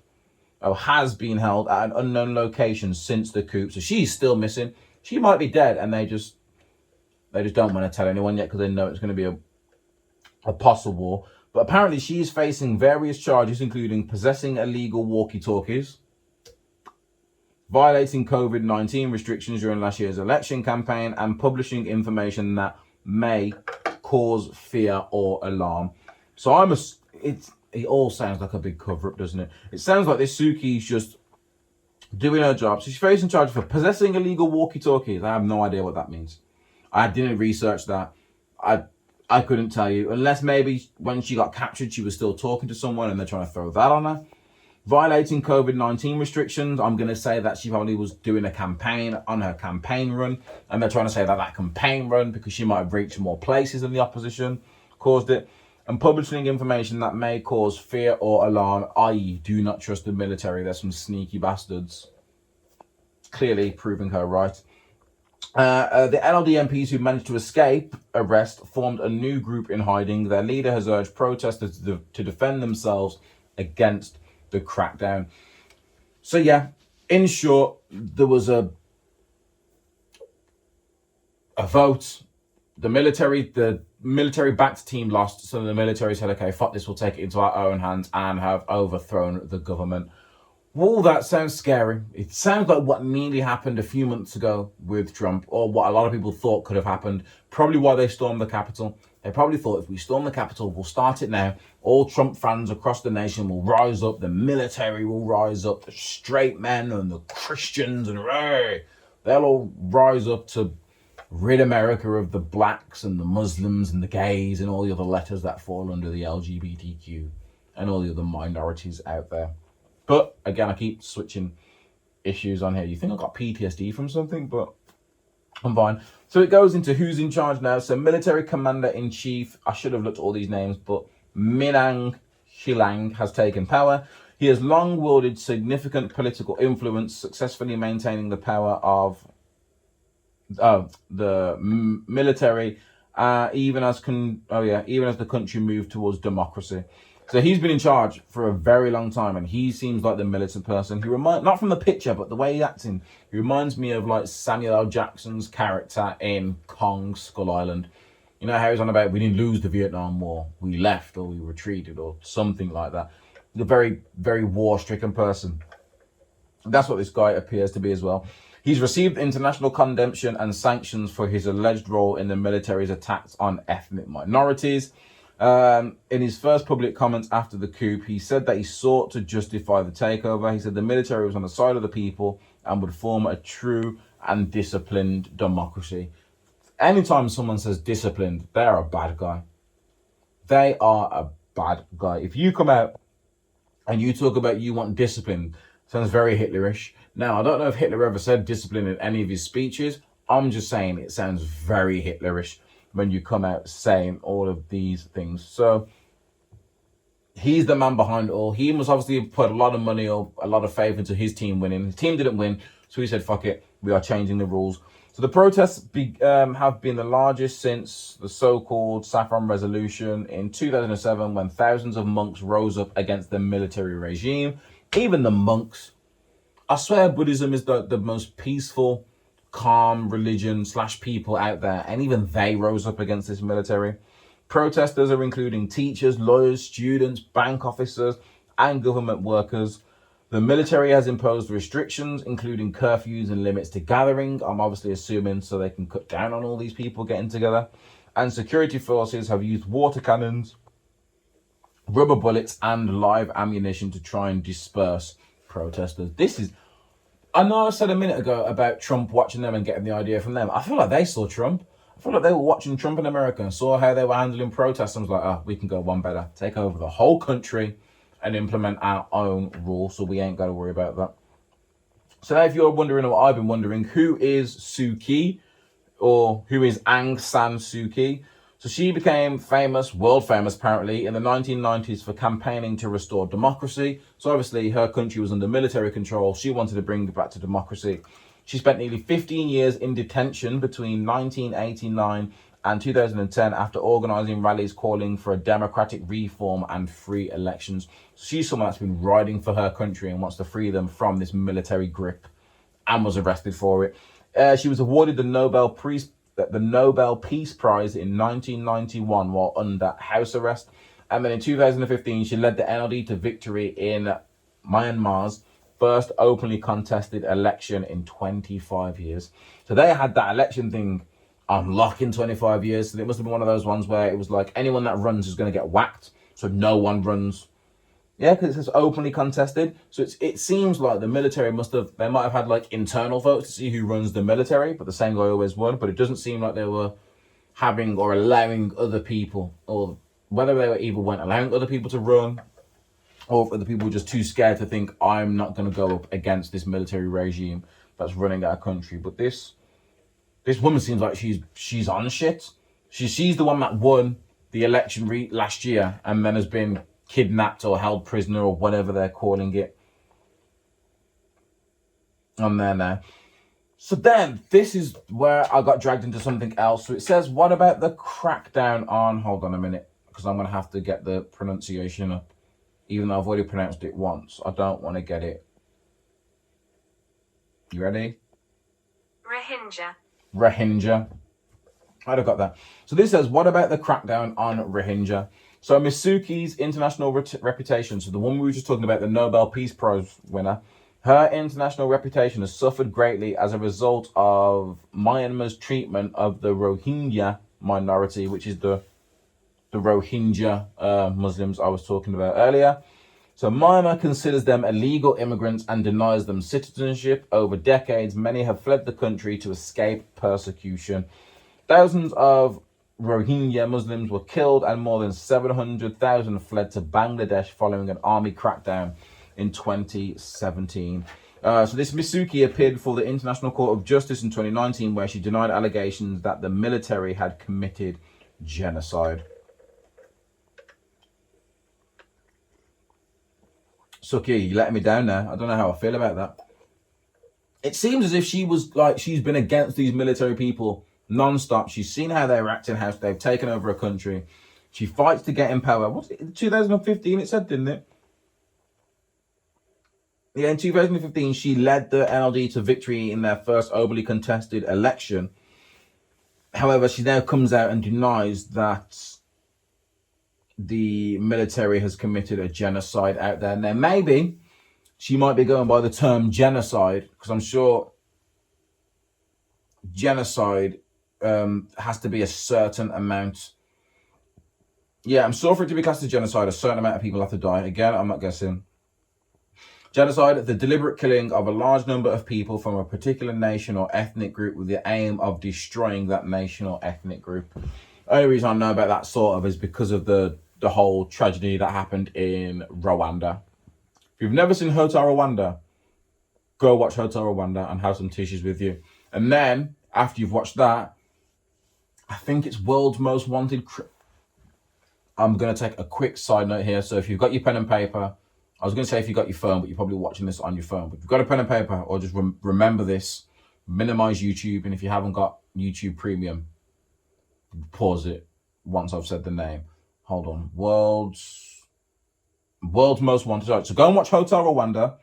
at an unknown location since the coup. So she's still missing. She might be dead, and they just don't want to tell anyone yet because they know it's going to be a possible war. But apparently she's facing various charges, including possessing illegal walkie-talkies, violating COVID-19 restrictions during last year's election campaign, and publishing information that may cause fear or alarm. So it all sounds like a big cover-up, doesn't it? It sounds like this Suki's just doing her job. So she's facing charges for possessing illegal walkie-talkies. I have no idea what that means. I didn't research that. I couldn't tell you, unless maybe when she got captured, she was still talking to someone and they're trying to throw that on her. Violating COVID-19 restrictions, I'm going to say that she probably was doing a campaign on her campaign run, and they're trying to say that campaign run, because she might have reached more places than the opposition, caused it. And publishing information that may cause fear or alarm, i.e. do not trust the military. There's some sneaky bastards. Clearly proving her right. The NLD MPs who managed to escape arrest formed a new group in hiding. Their leader has urged protesters to defend themselves against the crackdown. So yeah, in short, there was a vote. The military-backed team lost, so the military said, okay, fuck this, we'll take it into our own hands and have overthrown the government. Well, that sounds scary. It sounds like what nearly happened a few months ago with Trump, or what a lot of people thought could have happened. Probably why they stormed the Capitol. They probably thought, if we storm the Capitol, we'll start it now. All Trump fans across the nation will rise up. The military will rise up. The straight men and the Christians, and they'll all rise up to rid America of the blacks and the Muslims and the gays and all the other letters that fall under the LGBTQ and all the other minorities out there. But again, I keep switching issues on here. You think I got PTSD from something, but I'm fine. So it goes into who's in charge now. So military commander-in-chief, I should have looked at all these names, but Minang Shilang has taken power. He has long wielded significant political influence, successfully maintaining the power of the military, even as the country moved towards democracy. So he's been in charge for a very long time, and he seems like the militant person. He not from the picture, but the way he's acting, he reminds me of like Samuel L. Jackson's character in Kong Skull Island. You know how he's on about, we didn't lose the Vietnam War, we left, or we retreated, or something like that. He's a very, very war-stricken person. That's what this guy appears to be as well. He's received international condemnation and sanctions for his alleged role in the military's attacks on ethnic minorities. In his first public comments after the coup, he said that he sought to justify the takeover. He said the military was on the side of the people and would form a true and disciplined democracy. Anytime someone says disciplined, they're a bad guy. They are a bad guy. If you come out and you talk about you want discipline, sounds very Hitlerish. Now, I don't know if Hitler ever said discipline in any of his speeches. I'm just saying it sounds very Hitlerish when you come out saying all of these things. So he's the man behind it all. He must obviously put a lot of money or a lot of faith into his team winning. His team didn't win, so he said, fuck it, we are changing the rules. So the protests have been the largest since the so-called Saffron Resolution in 2007, when thousands of monks rose up against the military regime. Even the monks, I swear Buddhism is the most peaceful, calm religion / people out there, and even they rose up against this military. Protesters are including teachers, lawyers, students, bank officers, and government workers. The military has imposed restrictions, including curfews and limits to gathering. I'm obviously assuming so they can cut down on all these people getting together. And security forces have used water cannons, rubber bullets, and live ammunition to try and disperse protesters. I know I said a minute ago about Trump watching them and getting the idea from them. I feel like they saw Trump. I feel like they were watching Trump in America and saw how they were handling protests and was like, oh, we can go one better. Take over the whole country and implement our own rules, so we ain't got to worry about that. So now if you're wondering what I've been wondering, who is Suu Kyi, or who is Aung San Suu Kyi? So she became famous, world famous apparently, in the 1990s for campaigning to restore democracy. So obviously her country was under military control. She wanted to bring it back to democracy. She spent nearly 15 years in detention between 1989 and 2010 after organising rallies calling for a democratic reform and free elections. She's someone that's been riding for her country and wants to free them from this military grip, and was arrested for it. She was awarded the Nobel Peace Prize in 1991 while under house arrest. And then in 2015, she led the NLD to victory in Myanmar's first openly contested election in 25 years. So they had that election thing on lock in 25 years. So it must have been one of those ones where it was like anyone that runs is going to get whacked. So no one runs. Yeah, because it says openly contested. So it seems like the military they might have had like internal votes to see who runs the military, but the same guy always won. But it doesn't seem like they were having or allowing other people, or whether they were either weren't allowing other people to run, or if other people were just too scared to think, I'm not going to go up against this military regime that's running our country. But this woman seems like she's on shit. She's the one that won the election last year and then has been kidnapped or held prisoner or whatever they're calling it. And then, so then this is where I got dragged into something else. So it says, what about the crackdown on, hold on a minute, because I'm going to have to get the pronunciation up. Even though I've already pronounced it once, I don't want to get it. You ready? Rohingya. I'd have got that. So this says, what about the crackdown on Rohingya? So Miss Suu Kyi's international reputation, so the one we were just talking about, the Nobel Peace Prize winner, her international reputation has suffered greatly as a result of Myanmar's treatment of the Rohingya minority, which is the Rohingya Muslims I was talking about earlier. So Myanmar considers them illegal immigrants and denies them citizenship. Over decades, many have fled the country to escape persecution. Thousands of Rohingya Muslims were killed and more than 700,000 fled to Bangladesh following an army crackdown in 2017. So this Miss Suu Kyi appeared before the International Court of Justice in 2019, where she denied allegations that the military had committed genocide. Suki, you letting me down there. I don't know how I feel about that. It seems as if she's been against these military people non-stop. She's seen how they're acting, how they've taken over a country. She fights to get in power. What's it, 2015 it said, didn't it? Yeah, in 2015, she led the NLD to victory in their first openly contested election. However, she now comes out and denies that the military has committed a genocide out there. Now, maybe she might be going by the term genocide, because I'm sure genocide has to be a certain amount. Yeah, I'm sure for it to be classed as genocide, a certain amount of people have to die. Again, I'm not guessing. Genocide, the deliberate killing of a large number of people from a particular nation or ethnic group with the aim of destroying that nation or ethnic group. The only reason I know about that sort of is because of the whole tragedy that happened in Rwanda. If you've never seen Hotel Rwanda, go watch Hotel Rwanda and have some tissues with you. And then, after you've watched that, I think it's World's Most Wanted. I'm going to take a quick side note here. So if you've got your pen and paper, I was going to say if you've got your phone, but you're probably watching this on your phone. But if you've got a pen and paper, or just remember this, minimize YouTube. And if you haven't got YouTube Premium, pause it once I've said the name. Hold on. World's Most Wanted. Right, so go and watch Hotel Rwanda.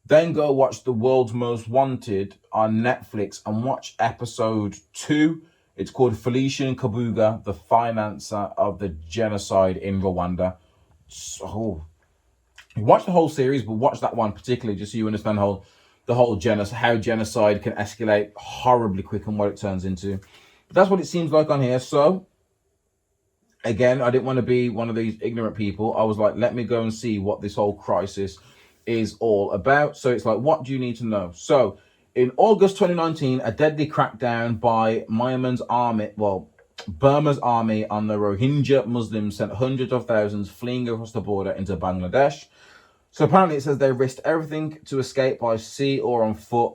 Then go watch The World's Most Wanted on Netflix and watch episode 2. It's called Felician Kabuga, the financer of the genocide in Rwanda. So, watch the whole series, but watch that one particularly just so you understand the whole genocide, how genocide can escalate horribly quick and what it turns into. But that's what it seems like on here. So, again, I didn't want to be one of these ignorant people. I was like, let me go and see what this whole crisis is all about. So it's like, what do you need to know? So in August 2019, a deadly crackdown by Myanmar's army, Burma's army on the Rohingya Muslims sent hundreds of thousands fleeing across the border into Bangladesh. So apparently it says they risked everything to escape by sea or on foot,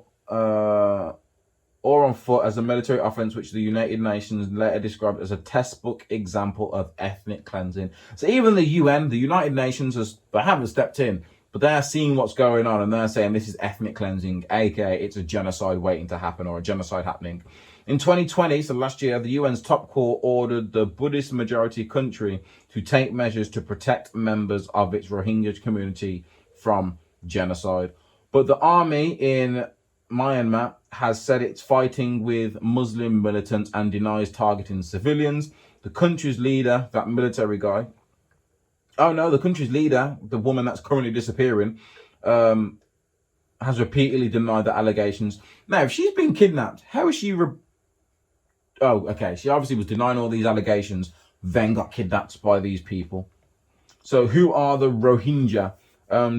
as a military offense, which the United Nations later described as a textbook example of ethnic cleansing. So even the UN, the United Nations, they haven't stepped in, but they're seeing what's going on and they're saying this is ethnic cleansing, aka it's a genocide waiting to happen or a genocide happening. In 2020, so last year, the UN's top court ordered the Buddhist majority country to take measures to protect members of its Rohingya community from genocide. But the army in Myanmar has said it's fighting with Muslim militants and denies targeting civilians. The country's leader, that military guy, the country's leader, the woman that's currently disappearing, has repeatedly denied the allegations. Now, if she's been kidnapped, how is she... she obviously was denying all these allegations, then got kidnapped by these people. So who are the Rohingya?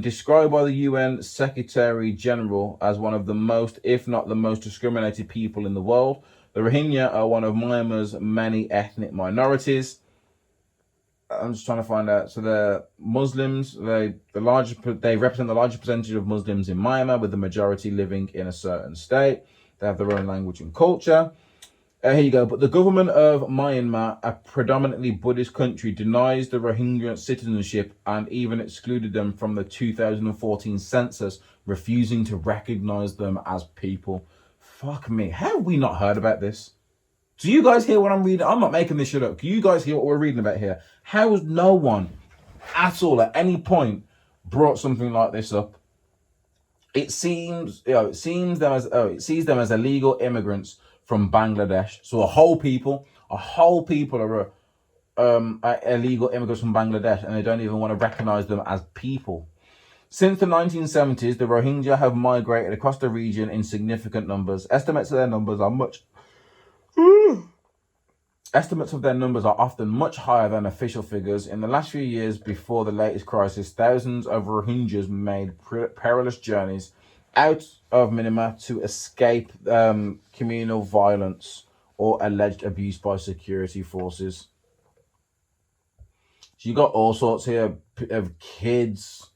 Described by the UN Secretary General as one of the most, if not the most discriminated people in the world. The Rohingya are one of Myanmar's many ethnic minorities. I'm just trying to find out. So they're Muslims. They represent the largest percentage of Muslims in Myanmar, with the majority living in a certain state. They have their own language and culture. Here you go. But the government of Myanmar, a predominantly Buddhist country, denies the Rohingya citizenship and even excluded them from the 2014 census, refusing to recognize them as people. Fuck me. How have we not heard about this? Do you guys hear what I'm reading? I'm not making this shit up. Do you guys hear what we're reading about here? How has no one at all at any point brought something like this up? It sees them as illegal immigrants from Bangladesh. So a whole people are illegal immigrants from Bangladesh, and they don't even want to recognize them as people. Since the 1970s, the Rohingya have migrated across the region in significant numbers. Estimates of their numbers are often much higher than official figures. In the last few years before the latest crisis, thousands of Rohingyas made perilous journeys out of Myanmar to escape communal violence or alleged abuse by security forces. So you got all sorts here of kids.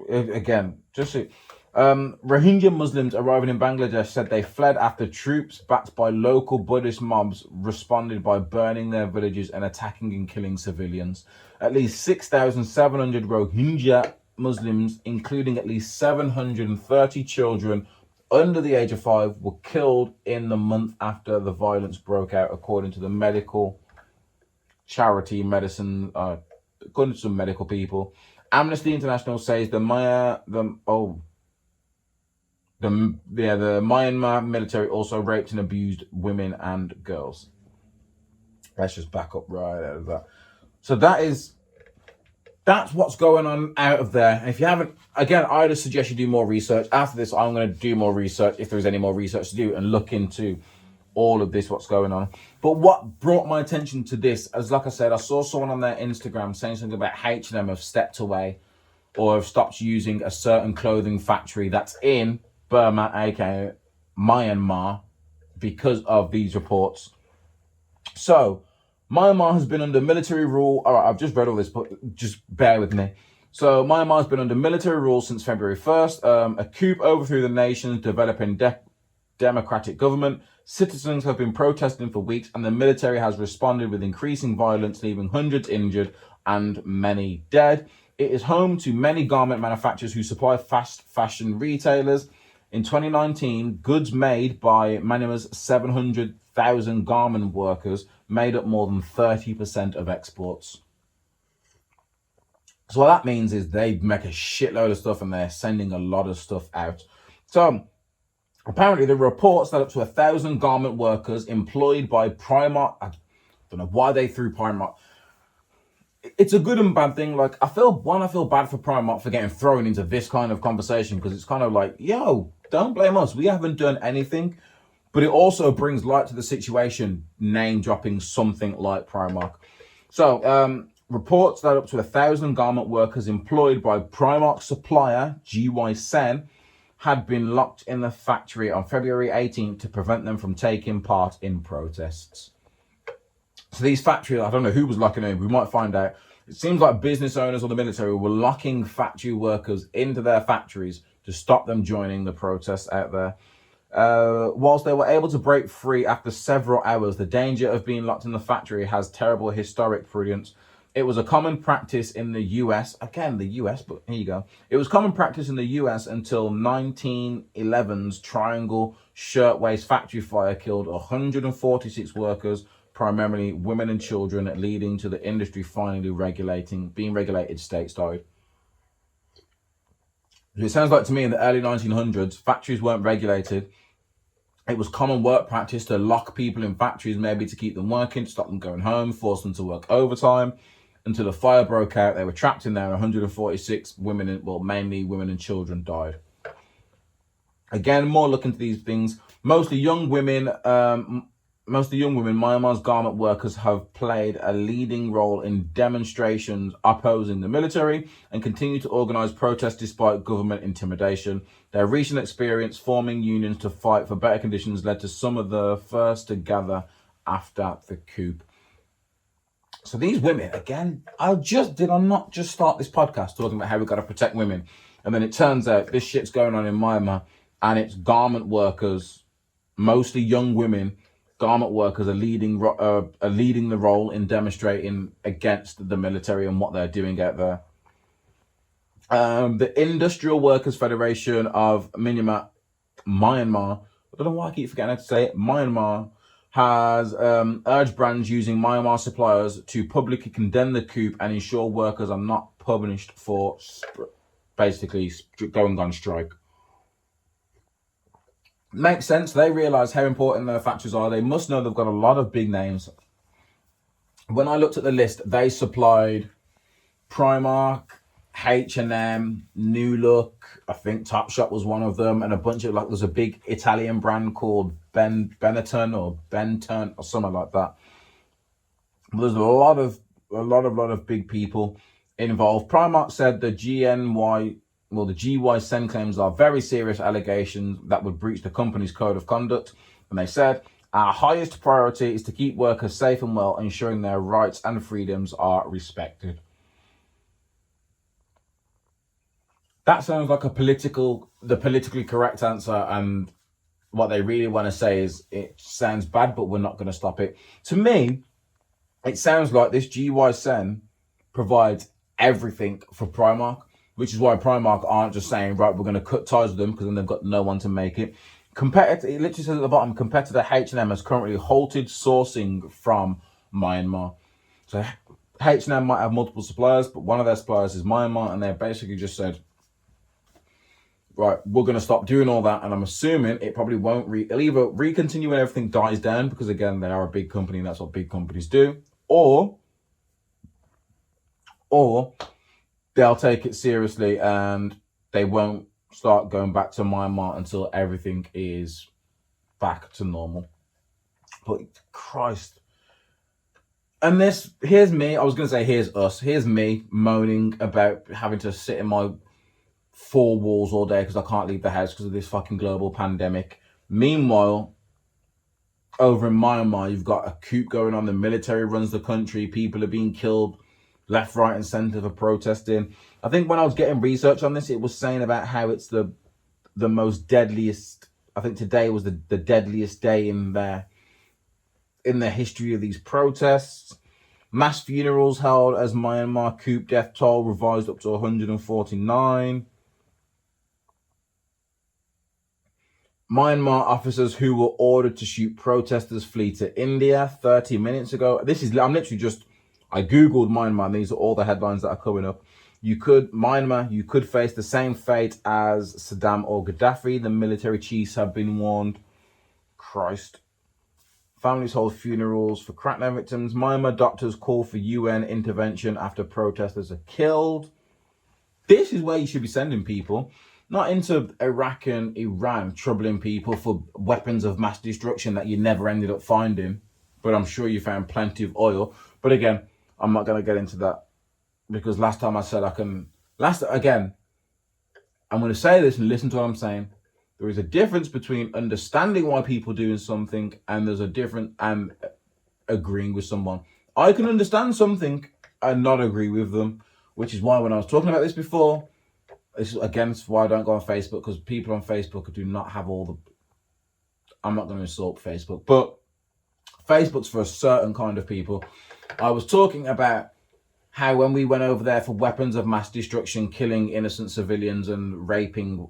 Again, Rohingya Muslims arriving in Bangladesh said they fled after troops backed by local Buddhist mobs responded by burning their villages and attacking and killing civilians. At least 6,700 Rohingya Muslims, including at least 730 children under the age of 5, were killed in the month after the violence broke out, according to the medical charity according to some medical people. Amnesty International says the Myanmar military also raped and abused women and girls. Let's just back up right out of that. So that's what's going on out of there. And if you haven't, again, I just suggest you do more research. After this, I'm going to do more research, if there's any more research to do, and look into all of this, what's going on. But what brought my attention to this, as like I said, I saw someone on their Instagram saying something about H&M have stepped away or have stopped using a certain clothing factory that's in Burma, aka Myanmar, because of these reports. So Myanmar has been under military rule. All right, I've just read all this, but just bear with me. So Myanmar has been under military rule since February 1st. A coup overthrew the nation's developing democratic government. Citizens have been protesting for weeks, and the military has responded with increasing violence, leaving hundreds injured and many dead. It is home to many garment manufacturers who supply fast fashion retailers. In 2019, goods made by Myanmar's 700,000 garment workers made up more than 30% of exports. So what that means is they make a shitload of stuff and they're sending a lot of stuff out. So apparently the reports that up to 1,000 garment workers employed by Primark, I don't know why they threw Primark. It's a good and bad thing. Like, I feel bad for Primark for getting thrown into this kind of conversation, because it's kind of like, yo, don't blame us. We haven't done anything. But it also brings light to the situation, name dropping something like Primark. So, reports that up to 1,000 garment workers employed by Primark supplier GY Sen had been locked in the factory on February 18th to prevent them from taking part in protests. So these factories, I don't know who was locking them, we might find out. It seems like business owners or the military were locking factory workers into their factories to stop them joining the protests out there. Whilst they were able to break free after several hours, the danger of being locked in the factory has terrible historic prudence. It was a common practice in the US, again, the US, but here you go. It was common practice in the US until 1911's Triangle Shirtwaist factory fire killed 146 workers, primarily women and children, leading to the industry finally being regulated stateside. It sounds like to me in the early 1900s, factories weren't regulated. It was common work practice to lock people in factories, maybe to keep them working, to stop them going home, force them to work overtime. Until the fire broke out, they were trapped in there. 146 women, mainly women and children, died. Again, more look into these things. Mostly young women, Myanmar's garment workers have played a leading role in demonstrations opposing the military and continue to organize protests despite government intimidation. Their recent experience forming unions to fight for better conditions led to some of the first to gather after the coup. So these women, again, did I not just start this podcast talking about how we've got to protect women? And then it turns out this shit's going on in Myanmar, and it's garment workers, mostly young women, garment workers are leading the role in demonstrating against the military and what they're doing out there. The Industrial Workers Federation of Myanmar, I don't know why I keep forgetting how to say it, Myanmar, has urged brands using Myanmar suppliers to publicly condemn the coup and ensure workers are not punished for basically going on strike. Makes sense. They realize how important their factories are. They must know they've got a lot of big names. When I looked at the list, they supplied Primark, H&M, New Look, I think Topshop was one of them, and a bunch of, there's a big Italian brand called Benetton or something like that. There's a lot of big people involved. Primark said the GY Sen claims are very serious allegations that would breach the company's code of conduct. And they said, our highest priority is to keep workers safe and well, ensuring their rights and freedoms are respected. That sounds like the politically correct answer, and what they really want to say is it sounds bad, but we're not going to stop it. To me, it sounds like this GY Sen provides everything for Primark, which is why Primark aren't just saying, right, we're going to cut ties with them, because then they've got no one to make it. It literally says at the bottom, competitor H&M has currently halted sourcing from Myanmar. So H&M might have multiple suppliers, but one of their suppliers is Myanmar, and they basically just said, right, we're going to stop doing all that. And I'm assuming it probably won't it'll either recontinue when everything dies down, because again, they are a big company and that's what big companies do, or they'll take it seriously and they won't start going back to Myanmar until everything is back to normal. But Christ. And here's me, I was going to say here's us, here's me moaning about having to sit in my four walls all day because I can't leave the house because of this fucking global pandemic. Meanwhile, over in Myanmar, you've got a coup going on. The military runs the country. People are being killed left, right, and centre for protesting. I think when I was getting research on this, it was saying about how it's the most deadliest. I think today was the deadliest day in the history of these protests. Mass funerals held as Myanmar coup death toll revised up to 149. Myanmar officers who were ordered to shoot protesters flee to India 30 minutes ago. I googled Myanmar, and these are all the headlines that are coming up. Myanmar, you could face the same fate as Saddam or Gaddafi. The military chiefs have been warned. Christ. Families hold funerals for crackdown victims. Myanmar doctors call for UN intervention after protesters are killed. This is where you should be sending people, not into Iraq and Iran, troubling people for weapons of mass destruction that you never ended up finding. But I'm sure you found plenty of oil. But again, I'm not going to get into that. Because last time I said I'm going to say this and listen to what I'm saying. There is a difference between understanding why people are doing something and there's a difference and agreeing with someone. I can understand something and not agree with them, which is why when I was talking about this before, this is against why I don't go on Facebook, because people on Facebook do not have all the... I'm not going to insult Facebook, but Facebook's for a certain kind of people. I was talking about how when we went over there for weapons of mass destruction, killing innocent civilians and raping,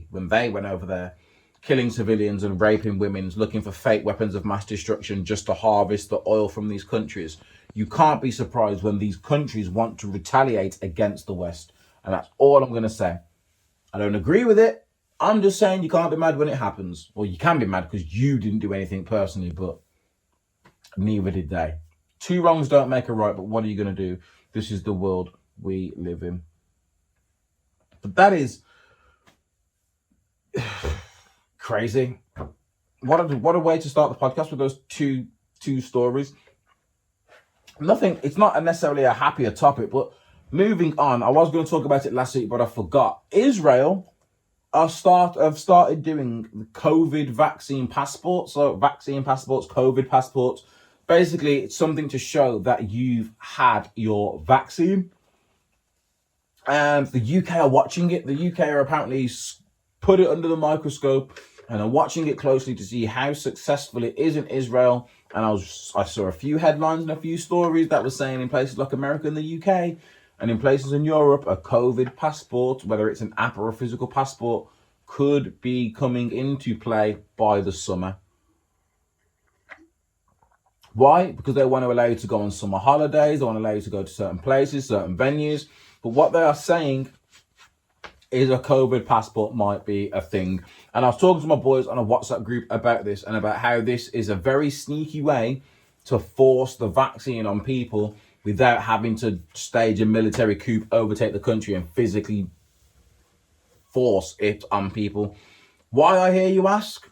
when they went over there, killing civilians and raping women, looking for fake weapons of mass destruction just to harvest the oil from these countries. You can't be surprised when these countries want to retaliate against the West. And that's all I'm going to say. I don't agree with it. I'm just saying you can't be mad when it happens. Well, you can be mad because you didn't do anything personally, but neither did they. Two wrongs don't make a right, but what are you going to do? This is the world we live in. But that is crazy. What a way to start the podcast with those two stories. Nothing, it's not necessarily a happier topic, but moving on. I was going to talk about it last week, but I forgot. Israel have started doing the COVID vaccine passports. So vaccine passports, COVID passports. Basically, it's something to show that you've had your vaccine. And the UK are watching it. The UK are apparently put it under the microscope and are watching it closely to see how successful it is in Israel. And I saw a few headlines and a few stories that were saying in places like America and the UK and in places in Europe, a COVID passport, whether it's an app or a physical passport, could be coming into play by the summer. Why? Because they want to allow you to go on summer holidays. They want to allow you to go to certain places, certain venues. But what they are saying is a COVID passport might be a thing. And I was talking to my boys on a WhatsApp group about this and about how this is a very sneaky way to force the vaccine on people without having to stage a military coup, overtake the country and physically force it on people. Why, I hear you ask?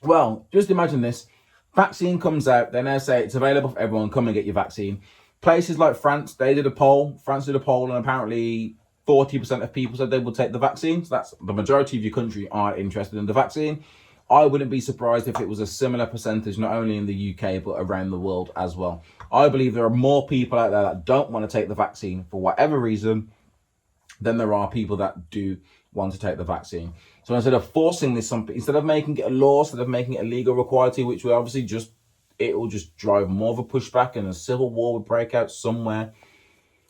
Well, just imagine this. Vaccine comes out, they now say it's available for everyone, come and get your vaccine. Places like France, they did a poll. France did a poll and apparently 40% of people said they would take the vaccine. So that's the majority of your country are interested in the vaccine. I wouldn't be surprised if it was a similar percentage, not only in the UK, but around the world as well. I believe there are more people out there that don't want to take the vaccine for whatever reason than there are people that do want to take the vaccine. So instead of forcing this, instead of making it a law, instead of making it a legal requirement, which will obviously it will just drive more of a pushback and a civil war will break out somewhere.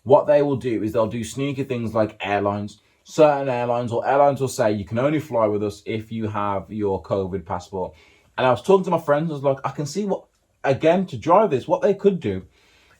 What they will do is they'll do sneaky things like airlines. Certain airlines will say you can only fly with us if you have your COVID passport. And I was talking to my friends, I was like, I can see to drive this, what they could do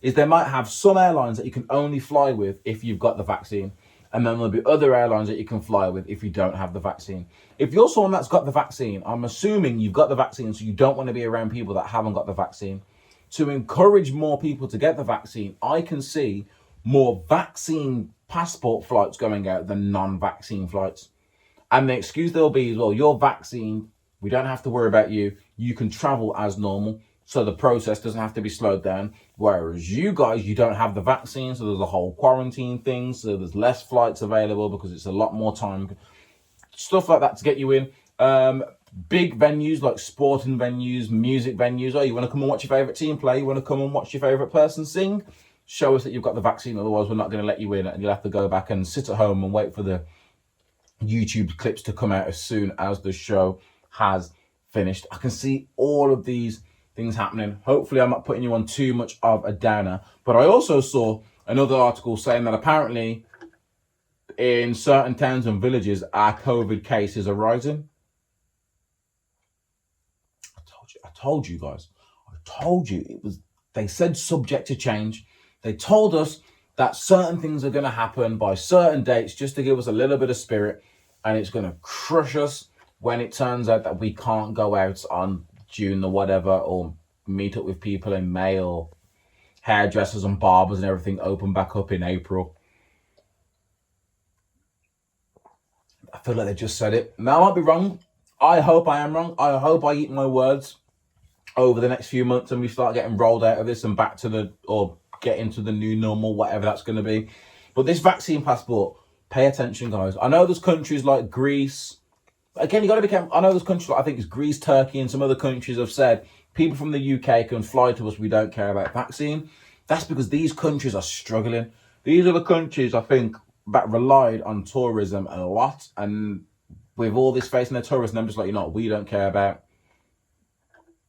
is they might have some airlines that you can only fly with if you've got the vaccine. And then there'll be other airlines that you can fly with if you don't have the vaccine. If you're someone that's got the vaccine, I'm assuming you've got the vaccine, so you don't want to be around people that haven't got the vaccine. To encourage more people to get the vaccine, I can see more vaccine passport flights going out than non-vaccine flights. And the excuse there'll be is, well, you're vaccinated, we don't have to worry about you. You can travel as normal, so the process doesn't have to be slowed down. Whereas you guys, you don't have the vaccine, so there's a whole quarantine thing, so there's less flights available because it's a lot more time. Stuff like that to get you in. Big venues like sporting venues, music venues. Oh, you want to come and watch your favourite team play? You want to come and watch your favourite person sing? Show us that you've got the vaccine, otherwise we're not going to let you in, and you'll have to go back and sit at home and wait for the YouTube clips to come out as soon as the show has finished. I can see all of these things happening. Hopefully I'm not putting you on too much of a downer, but I also saw another article saying that apparently in certain towns and villages our COVID cases are rising. I told you guys, it was, they said subject to change. They told us that certain things are going to happen by certain dates just to give us a little bit of spirit, and it's going to crush us when it turns out that we can't go out on June the whatever, or meet up with people in May, or hairdressers and barbers and everything open back up in April. I feel like they just said it. Now, I might be wrong. I hope I am wrong. I hope I eat my words over the next few months and we start getting rolled out of this and back to or get into the new normal, whatever that's going to be. But this vaccine passport, pay attention, guys. I know there's countries like Greece. Again, you got to be careful. I know there's countries like, I think it's Greece, Turkey, and some other countries have said people from the UK can fly to us. We don't care about vaccine. That's because these countries are struggling. These are the countries, I think, that relied on tourism a lot. And with all this facing their tourism, I'm just like, we don't care about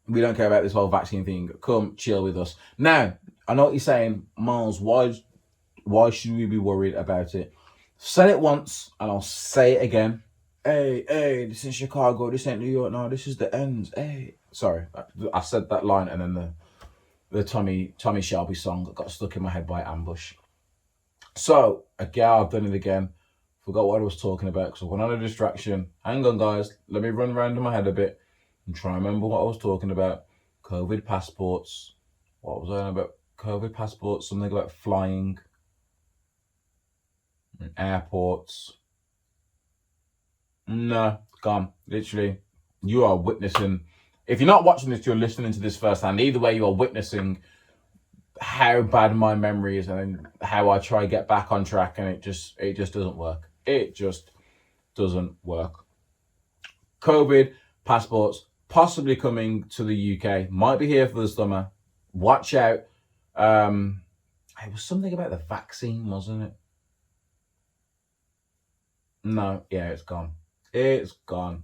this whole vaccine thing. Come chill with us. Now, I know what you're saying, Myles. Why should we be worried about it? Said it once, and I'll say it again. Hey, this is Chicago. This ain't New York. No, this is the ends. Hey, sorry, I said that line, and then the Tommy Shelby song got stuck in my head by Ambush. So again, I've done it again. Forgot what I was talking about because I went on a distraction. Hang on, guys. Let me run around in my head a bit and try and remember what I was talking about. COVID passports. What was I on about? COVID passports. Something about flying. Airports. No, gone. Literally, you are witnessing. If you're not watching this, you're listening to this firsthand. Either way, you are witnessing how bad my memory is and how I try to get back on track, and it just doesn't work. It just doesn't work. COVID passports possibly coming to the UK. Might be here for the summer. Watch out. It was something about the vaccine, wasn't it? No, yeah, it's gone. It's gone.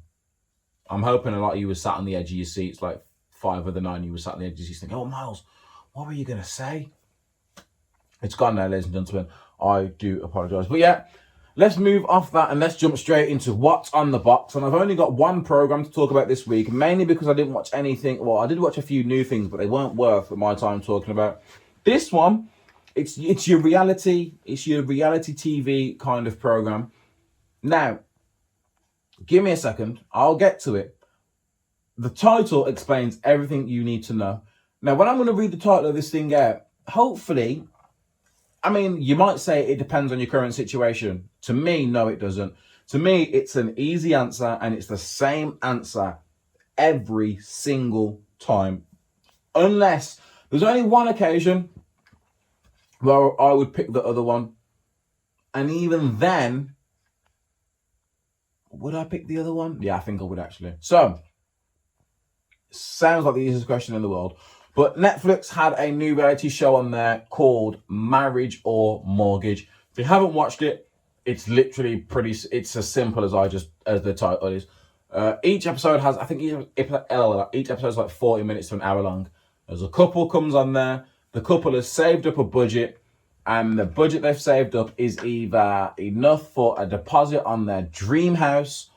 I'm hoping a lot of you were sat on the edge of your seats, like 5 of the 9 you were sat on the edge of your seats thinking, oh, Myles, what were you going to say? It's gone now, ladies and gentlemen. I do apologise. But yeah, let's move off that and let's jump straight into what's on the box. And I've only got one programme to talk about this week, mainly because I didn't watch anything. Well, I did watch a few new things, but they weren't worth my time talking about. This one, it's your reality TV kind of programme. Now, give me a second. I'll get to it. The title explains everything you need to know. Now, when I'm going to read the title of this thing out, hopefully, I mean, you might say it depends on your current situation. To me, no, it doesn't. To me, it's an easy answer, and it's the same answer every single time. Unless there's only one occasion where I would pick the other one. And even then, would I pick the other one? Yeah, I think I would actually. So, sounds like the easiest question in the world. But Netflix had a new reality show on there called Marriage or Mortgage. If you haven't watched it, it's literally it's as simple as as the title is. Each episode has, I think each episode is like 40 minutes to an hour long. There's a couple comes on there. The couple has saved up a budget, and the budget they've saved up is either enough for a deposit on their dream house,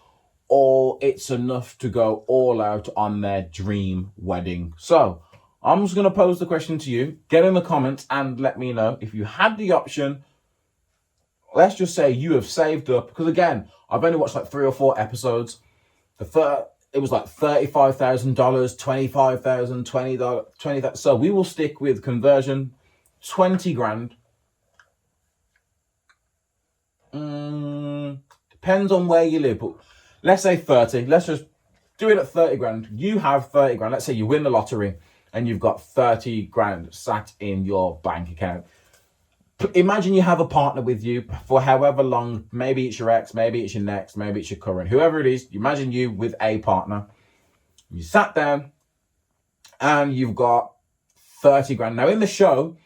or it's enough to go all out on their dream wedding. So I'm just going to pose the question to you. Get in the comments and let me know if you had the option. Let's just say you have saved up, because again, I've only watched like 3 or 4 episodes. It was like $35,000, $25,000, $20,000. So we will stick with conversion, 20 grand. Depends on where you live, but let's say 30. Let's just do it at 30 grand. You have 30 grand. Let's say you win the lottery and you've got 30 grand sat in your bank account. Imagine you have a partner with you for however long. Maybe it's your ex, maybe it's your next, maybe it's your current, whoever it is. Imagine you with a partner. You sat down and you've got 30 grand. Now in the show,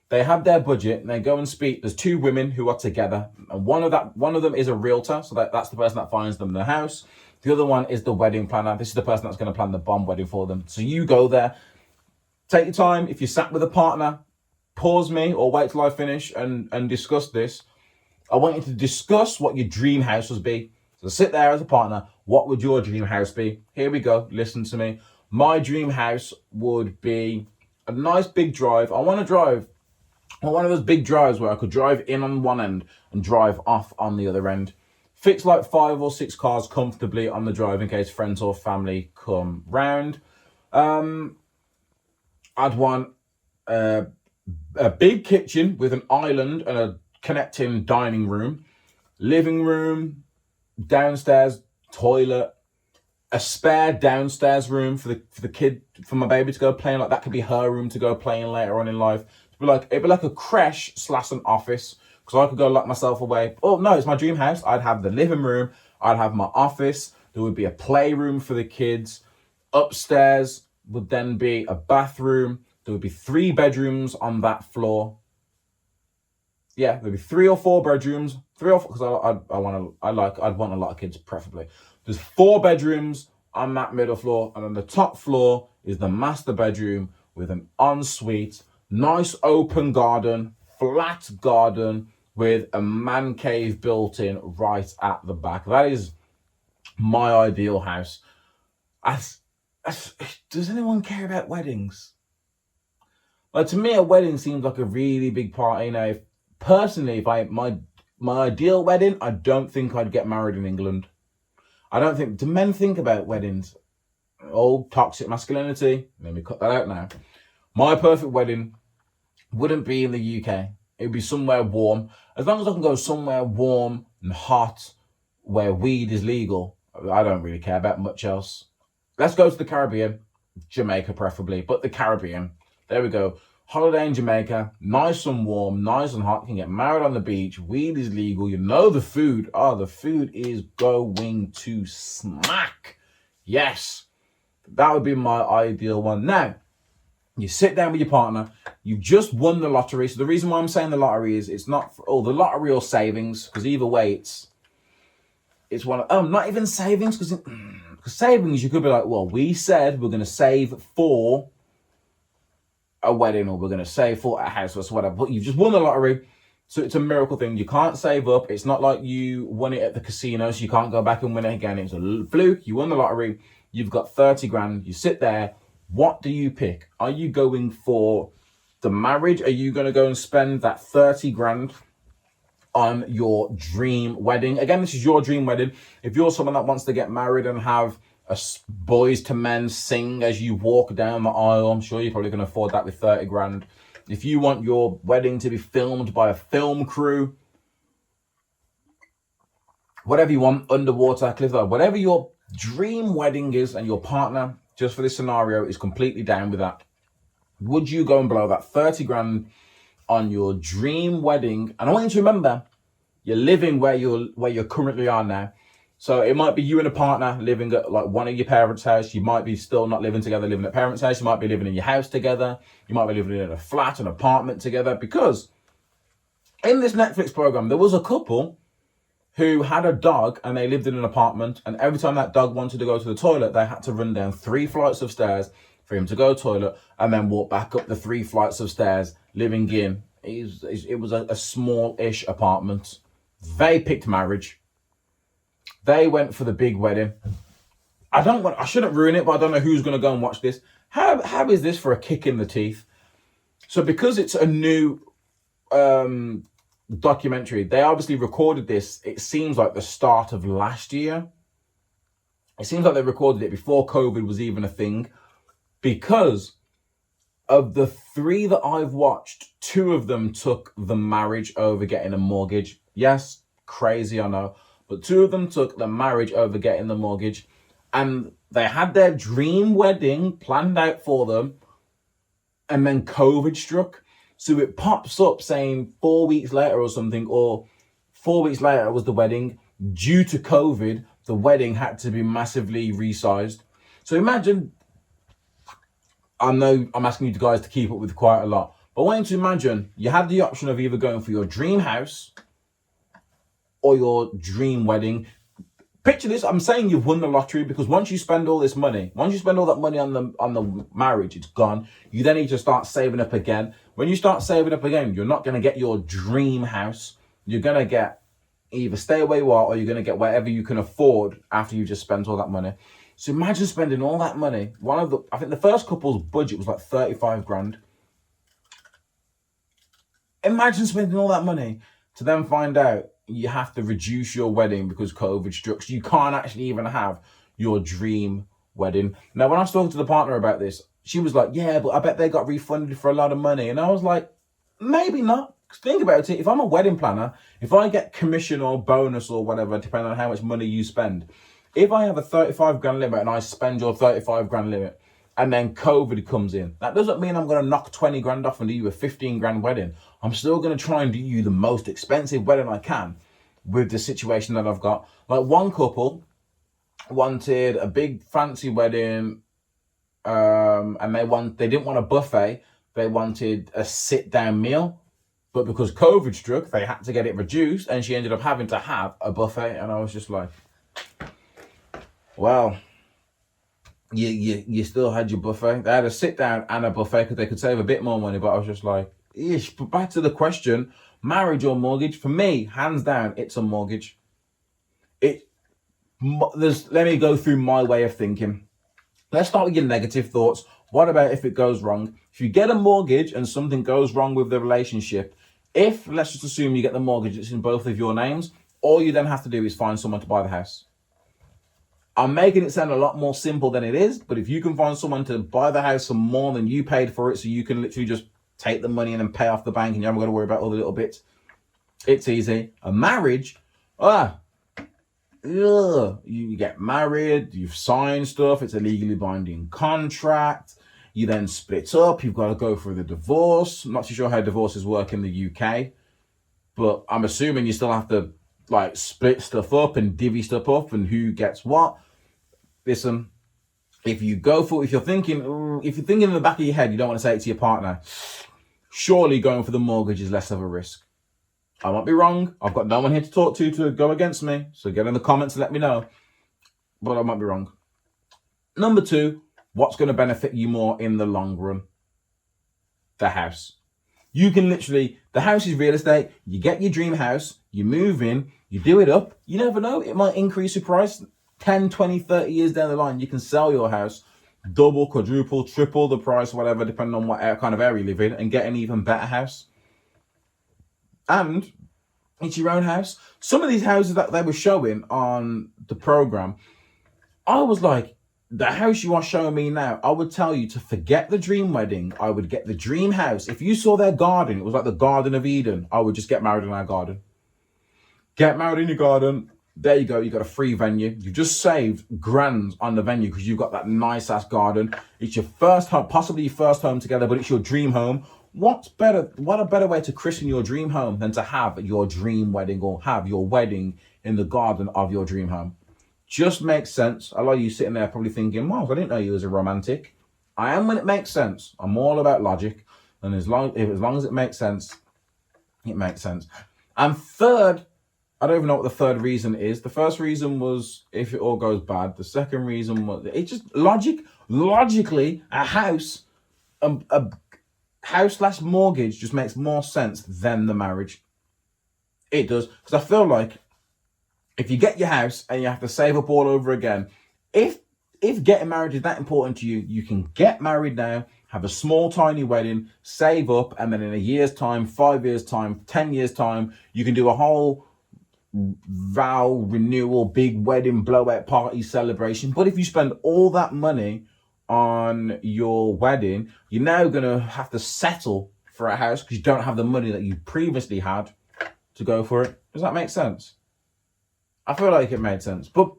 they have their budget and they go and speak. There's 2 women who are together, and one of them is a realtor, so that's the person that finds them the house. The other one is the wedding planner. This is the person that's going to plan the bomb wedding for them. So you go there, take your time. If you sat with a partner, pause me or wait till I finish and discuss this. I want you to discuss what your dream house would be. So sit there as a partner. What would your dream house be? Here we go. Listen to me. My dream house would be a nice big drive. I want to drive Or one of those big drives where I could drive in on one end and drive off on the other end. Fix like 5 or 6 cars comfortably on the drive in case friends or family come round. I'd want a big kitchen with an island and a connecting dining room, living room, downstairs toilet, a spare downstairs room for the kid, for my baby to go play in. Like that could be her room to go play in later on in life. It'd be like a creche / an office, because I could go lock myself away. Oh no, it's my dream house. I'd have the living room, I'd have my office, there would be a playroom for the kids. Upstairs would then be a bathroom. There would be 3 bedrooms on that floor. Yeah, there'd be 3 or 4 bedrooms. 3 or 4, because I'd want a lot of kids, preferably. There's 4 bedrooms on that middle floor, and on the top floor is the master bedroom with an ensuite, nice open garden, flat garden with a man cave built in right at the back. That is my ideal house. Does anyone care about weddings? Like, to me, a wedding seems like a really big party. Now, personally, my ideal wedding, I don't think I'd get married in England. I don't think. Do men think about weddings? Oh, toxic masculinity. Let me cut that out now. My perfect wedding wouldn't be in the UK. It would be somewhere warm. As long as I can go somewhere warm and hot where weed is legal, I don't really care about much else. Let's go to the Caribbean, Jamaica preferably, but the Caribbean. There we go. Holiday in Jamaica, nice and warm, nice and hot. You can get married on the beach. Weed is legal. You know the food. Oh, the food is going to smack. Yes, that would be my ideal one. Now, you sit down with your partner. You've just won the lottery. So the reason why I'm saying the lottery is it's not for, the lottery or savings, because either way it's one of, not even savings, because savings you could be like, well, we said we're going to save for a wedding, or we're going to save for a house or whatever, but you've just won the lottery, so it's a miracle thing. You can't save up. It's not like you won it at the casino, so you can't go back and win it again. It's a fluke. You won the lottery. You've got 30 grand. You sit there. What do you pick? Are you going for the marriage? Are you going to go and spend that 30 grand on your dream wedding? Again, this is your dream wedding. If you're someone that wants to get married and have a boys to men sing as you walk down the aisle, I'm sure you're probably going to afford that with 30 grand. If you want your wedding to be filmed by a film crew, whatever you want, underwater, cliff, whatever your dream wedding is, and your partner, just for this scenario, is completely down with that, would you go and blow that 30 grand on your dream wedding? And I want you to remember, you're living where you currently are now. So it might be you and a partner living at like one of your parents' house. You might be still not living together, living at parents' house. You might be living in your house together. You might be living in a flat, an apartment together. Because in this Netflix program, there was a couple who had a dog and they lived in an apartment. And every time that dog wanted to go to the toilet, they had to run down 3 flights of stairs for him to go to the toilet and then walk back up the 3 flights of stairs, living in. It was a small-ish apartment. They picked marriage. They went for the big wedding. I shouldn't ruin it, but I don't know who's going to go and watch this. How is this for a kick in the teeth? So because it's a new documentary, they obviously recorded this, it seems like the start of last year. It seems like they recorded it before COVID was even a thing. Because of the 3 that I've watched, 2 of them took the marriage over getting a mortgage. Yes, crazy, I know. But 2 of them took the marriage over getting the mortgage, and they had their dream wedding planned out for them, and then COVID struck. So it pops up saying 4 weeks later or something, or 4 weeks later was the wedding. Due to COVID, the wedding had to be massively resized. So imagine, I know I'm asking you guys to keep up with quite a lot, but I want you to imagine you had the option of either going for your dream house or your dream wedding. Picture this, I'm saying you've won the lottery, because once you spend all this money, once you spend all that money on the marriage, it's gone. You then need to start saving up again. When you start saving up again, you're not going to get your dream house. You're going to get either stay where you are, or you're going to get whatever you can afford after you just spent all that money. So imagine spending all that money. I think the first couple's budget was like 35 grand. Imagine spending all that money to then find out you have to reduce your wedding because COVID struck. So you can't actually even have your dream wedding. Now, when I was talking to the partner about this, she was like, yeah, but I bet they got refunded for a lot of money. And I was like, maybe not. Think about it. If I'm a wedding planner, if I get commission or bonus or whatever, depending on how much money you spend, if I have a 35 grand limit and I spend your 35 grand limit and then COVID comes in, that doesn't mean I'm going to knock 20 grand off and do you a 15 grand wedding. I'm still going to try and do you the most expensive wedding I can with the situation that I've got. Like one couple wanted a big fancy wedding, and they didn't want a buffet. They wanted a sit down meal, but because COVID struck, they had to get it reduced, and she ended up having to have a buffet. And I was just like, well, you still had your buffet. They had a sit down and a buffet because they could save a bit more money, but I was just like, ish. But back to the question, marriage or mortgage? For me, hands down, it's a mortgage. Let me go through my way of thinking. Let's start with your negative thoughts. What about if it goes wrong? If you get a mortgage and something goes wrong with the relationship, let's just assume you get the mortgage, it's in both of your names, all you then have to do is find someone to buy the house. I'm making it sound a lot more simple than it is, but if you can find someone to buy the house for more than you paid for it, so you can literally just take the money and then pay off the bank and you haven't got to worry about all the little bits, it's easy. A marriage, you get married, you've signed stuff, it's a legally binding contract, you then split up, you've got to go through the divorce. I'm not too sure how divorces work in the UK, but I'm assuming you still have to like split stuff up and divvy stuff up and who gets what. Listen, if you're thinking in the back of your head, you don't want to say it to your partner, surely going for the mortgage is less of a risk. I might be wrong. I've got no one here to talk to go against me. So get in the comments and let me know. But I might be wrong. Number 2, what's going to benefit you more in the long run? The house. You can literally, the house is real estate. You get your dream house, you move in, you do it up. You never know. It might increase your price 10, 20, 30 years down the line. You can sell your house, double, quadruple, triple the price, whatever, depending on what kind of area you live in, and get an even better house. And it's your own house. Some of these houses that they were showing on the program, I was like, the house you are showing me now, I would tell you to forget the dream wedding. I would get the dream house. If you saw their garden, it was like the Garden of Eden. I would just get married in our garden. Get married in your garden. There you go. You got a free venue. You've just saved grand on the venue because you've got that nice ass garden. It's your first home, possibly your first home together, but it's your dream home. What a better way to christen your dream home than to have your dream wedding or have your wedding in the garden of your dream home? Just makes sense. A lot of you sitting there probably thinking, Myles, I didn't know you was a romantic. I am when it makes sense. I'm all about logic. And as long as it makes sense, it makes sense. And third, I don't even know what the third reason is. The first reason was if it all goes bad. The second reason was it's just logically a house, a house/mortgage just makes more sense than the marriage. It does. Because I feel like if you get your house and you have to save up all over again, if getting married is that important to you, you can get married now, have a small, tiny wedding, save up, and then in a year's time, 5 years' time, 10 years' time, you can do a whole vow renewal, big wedding, blowout party celebration. But if you spend all that money on your wedding, you're now going to have to settle for a house because you don't have the money that you previously had to go for it. Does that make sense? I feel like it made sense. But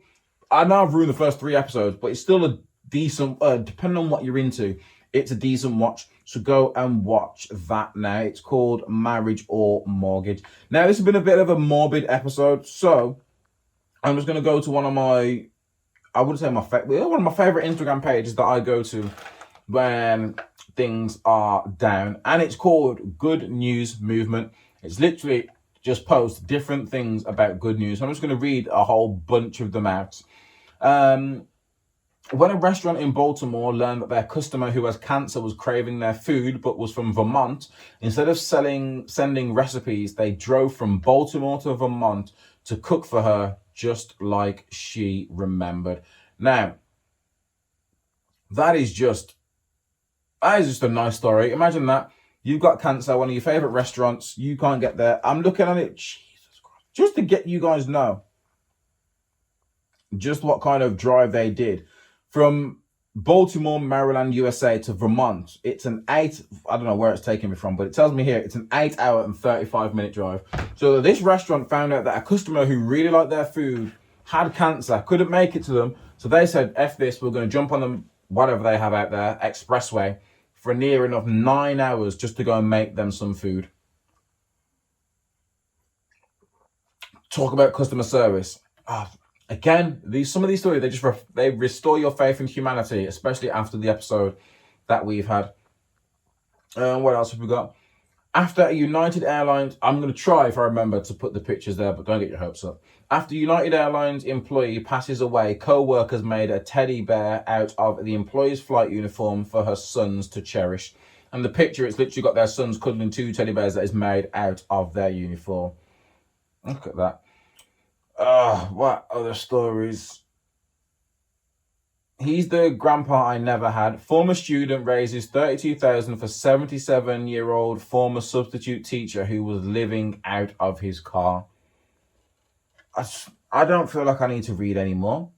I know I've ruined the first 3 episodes, but it's still a decent, depending on what you're into, it's a decent watch. So go and watch that now. It's called Marriage or Mortgage. Now, this has been a bit of a morbid episode, so I'm just going to go to one of my, I wouldn't say one of my favorite Instagram pages that I go to when things are down, and it's called Good News Movement. It's literally just post different things about good news. I'm just going to read a whole bunch of them out. When a restaurant in Baltimore learned that their customer who has cancer was craving their food but was from Vermont, instead of sending recipes, they drove from Baltimore to Vermont to cook for her just like she remembered. Now, that is just a nice story. Imagine that. You've got cancer, one of your favorite restaurants. You can't get there. I'm looking at it, Jesus Christ, just to get you guys know just what kind of drive they did from Baltimore, Maryland, USA to Vermont. It's I don't know where it's taking me from, but it tells me here it's an 8 hour and 35-minute drive. So this restaurant found out that a customer who really liked their food had cancer, couldn't make it to them. So they said, F this, we're going to jump on them, whatever they have out there, expressway, for near enough 9 hours just to go and make them some food. Talk about customer service. Again, some of these stories, they restore your faith in humanity, especially after the episode that we've had. What else have we got? After a United Airlines, I'm going to try, if I remember, to put the pictures there, but don't get your hopes up. After United Airlines employee passes away, co-workers made a teddy bear out of the employee's flight uniform for her sons to cherish. And the picture, it's literally got their sons cuddling 2 teddy bears that is made out of their uniform. Look at that. What other stories? He's the grandpa I never had. Former student raises $32,000 for 77-year-old former substitute teacher who was living out of his car. I don't feel like I need to read anymore.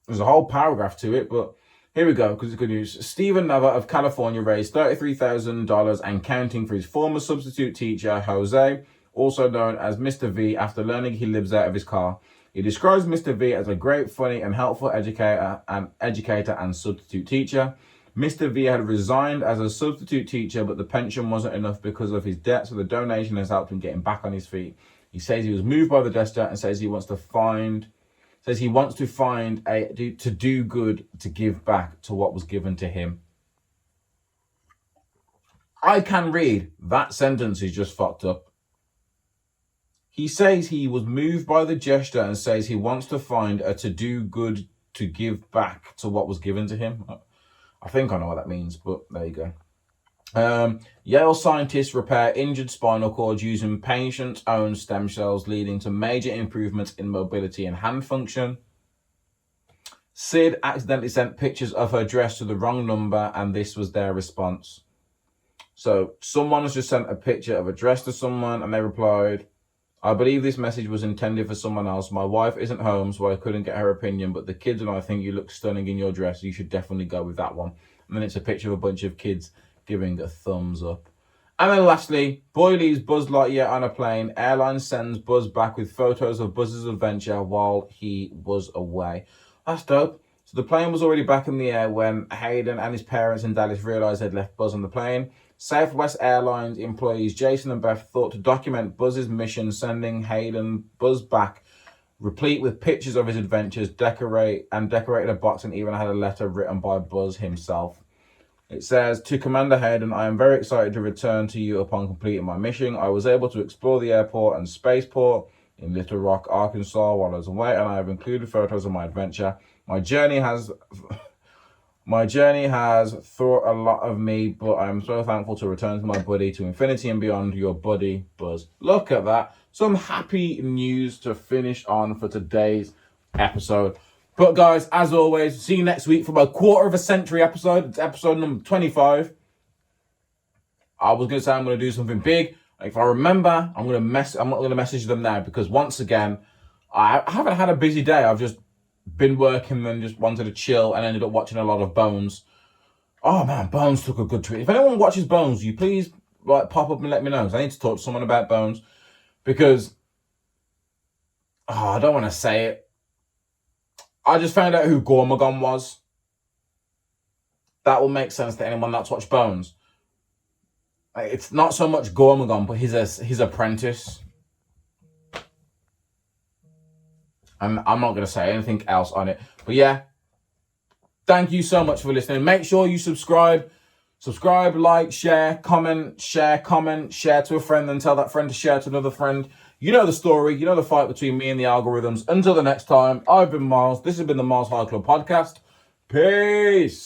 There's a whole paragraph to it, but here we go, because it's good news. Stephen Nava of California raised $33,000 and counting for his former substitute teacher, Jose, also known as Mr. V, after learning he lives out of his car. He describes Mr. V as a great, funny, and helpful educator and substitute teacher. Mr. V had resigned as a substitute teacher, but the pension wasn't enough because of his debt, so the donation has helped him get him back on his feet. He says he was moved by the gesture and says he wants to find to do good, to give back to what was given to him. I can read. That sentence is just fucked up. He says he was moved by the gesture and says he wants to find a to do good, to give back to what was given to him. I think I know what that means, but there you go. Yale scientists repair injured spinal cord using patient's own stem cells, leading to major improvements in mobility and hand function. Sid accidentally sent pictures of her dress to the wrong number, and this was their response. So someone has just sent a picture of a dress to someone, and they replied, I believe this message was intended for someone else. My wife isn't home, so I couldn't get her opinion, but the kids and I think you look stunning in your dress. You should definitely go with that one. And then it's a picture of a bunch of kids giving a thumbs up. And then lastly, boy leaves Buzz Lightyear on a plane. Airline sends Buzz back with photos of Buzz's adventure while he was away. That's dope. So the plane was already back in the air when Hayden and his parents in Dallas realized they'd left Buzz on the plane. Southwest Airlines employees Jason and Beth thought to document Buzz's mission, sending Hayden Buzz back, replete with pictures of his adventures, decorated a box, and even had a letter written by Buzz himself. It says, to Commander Hayden, I am very excited to return to you upon completing my mission. I was able to explore the airport and spaceport in Little Rock, Arkansas while I was away, and I have included photos of my adventure. My journey has thought a lot of me, but I'm so thankful to return to my buddy, to infinity and beyond, your buddy, Buzz. Look at that. Some happy news to finish on for today's episode. But guys, as always, see you next week for about quarter of a century episode. It's episode number 25. I was going to say I'm going to do something big. If I remember, I'm not going to message them now, because once again, I haven't had a busy day. I've just been working and just wanted to chill and ended up watching a lot of Bones. Oh man, Bones took a good tweet. If anyone watches Bones, will you please pop up and let me know, because I need to talk to someone about Bones, because I don't want to say it. I just found out who Gormagon was. That will make sense to anyone that's watched Bones. It's not so much Gormagon, but his apprentice. And I'm not going to say anything else on it. But yeah, thank you so much for listening. Make sure you subscribe. Subscribe, like, share, comment, share to a friend, and tell that friend to share to another friend. You know the story. You know the fight between me and the algorithms. Until the next time, I've been Myles. This has been the Myles High Club Podcast. Peace.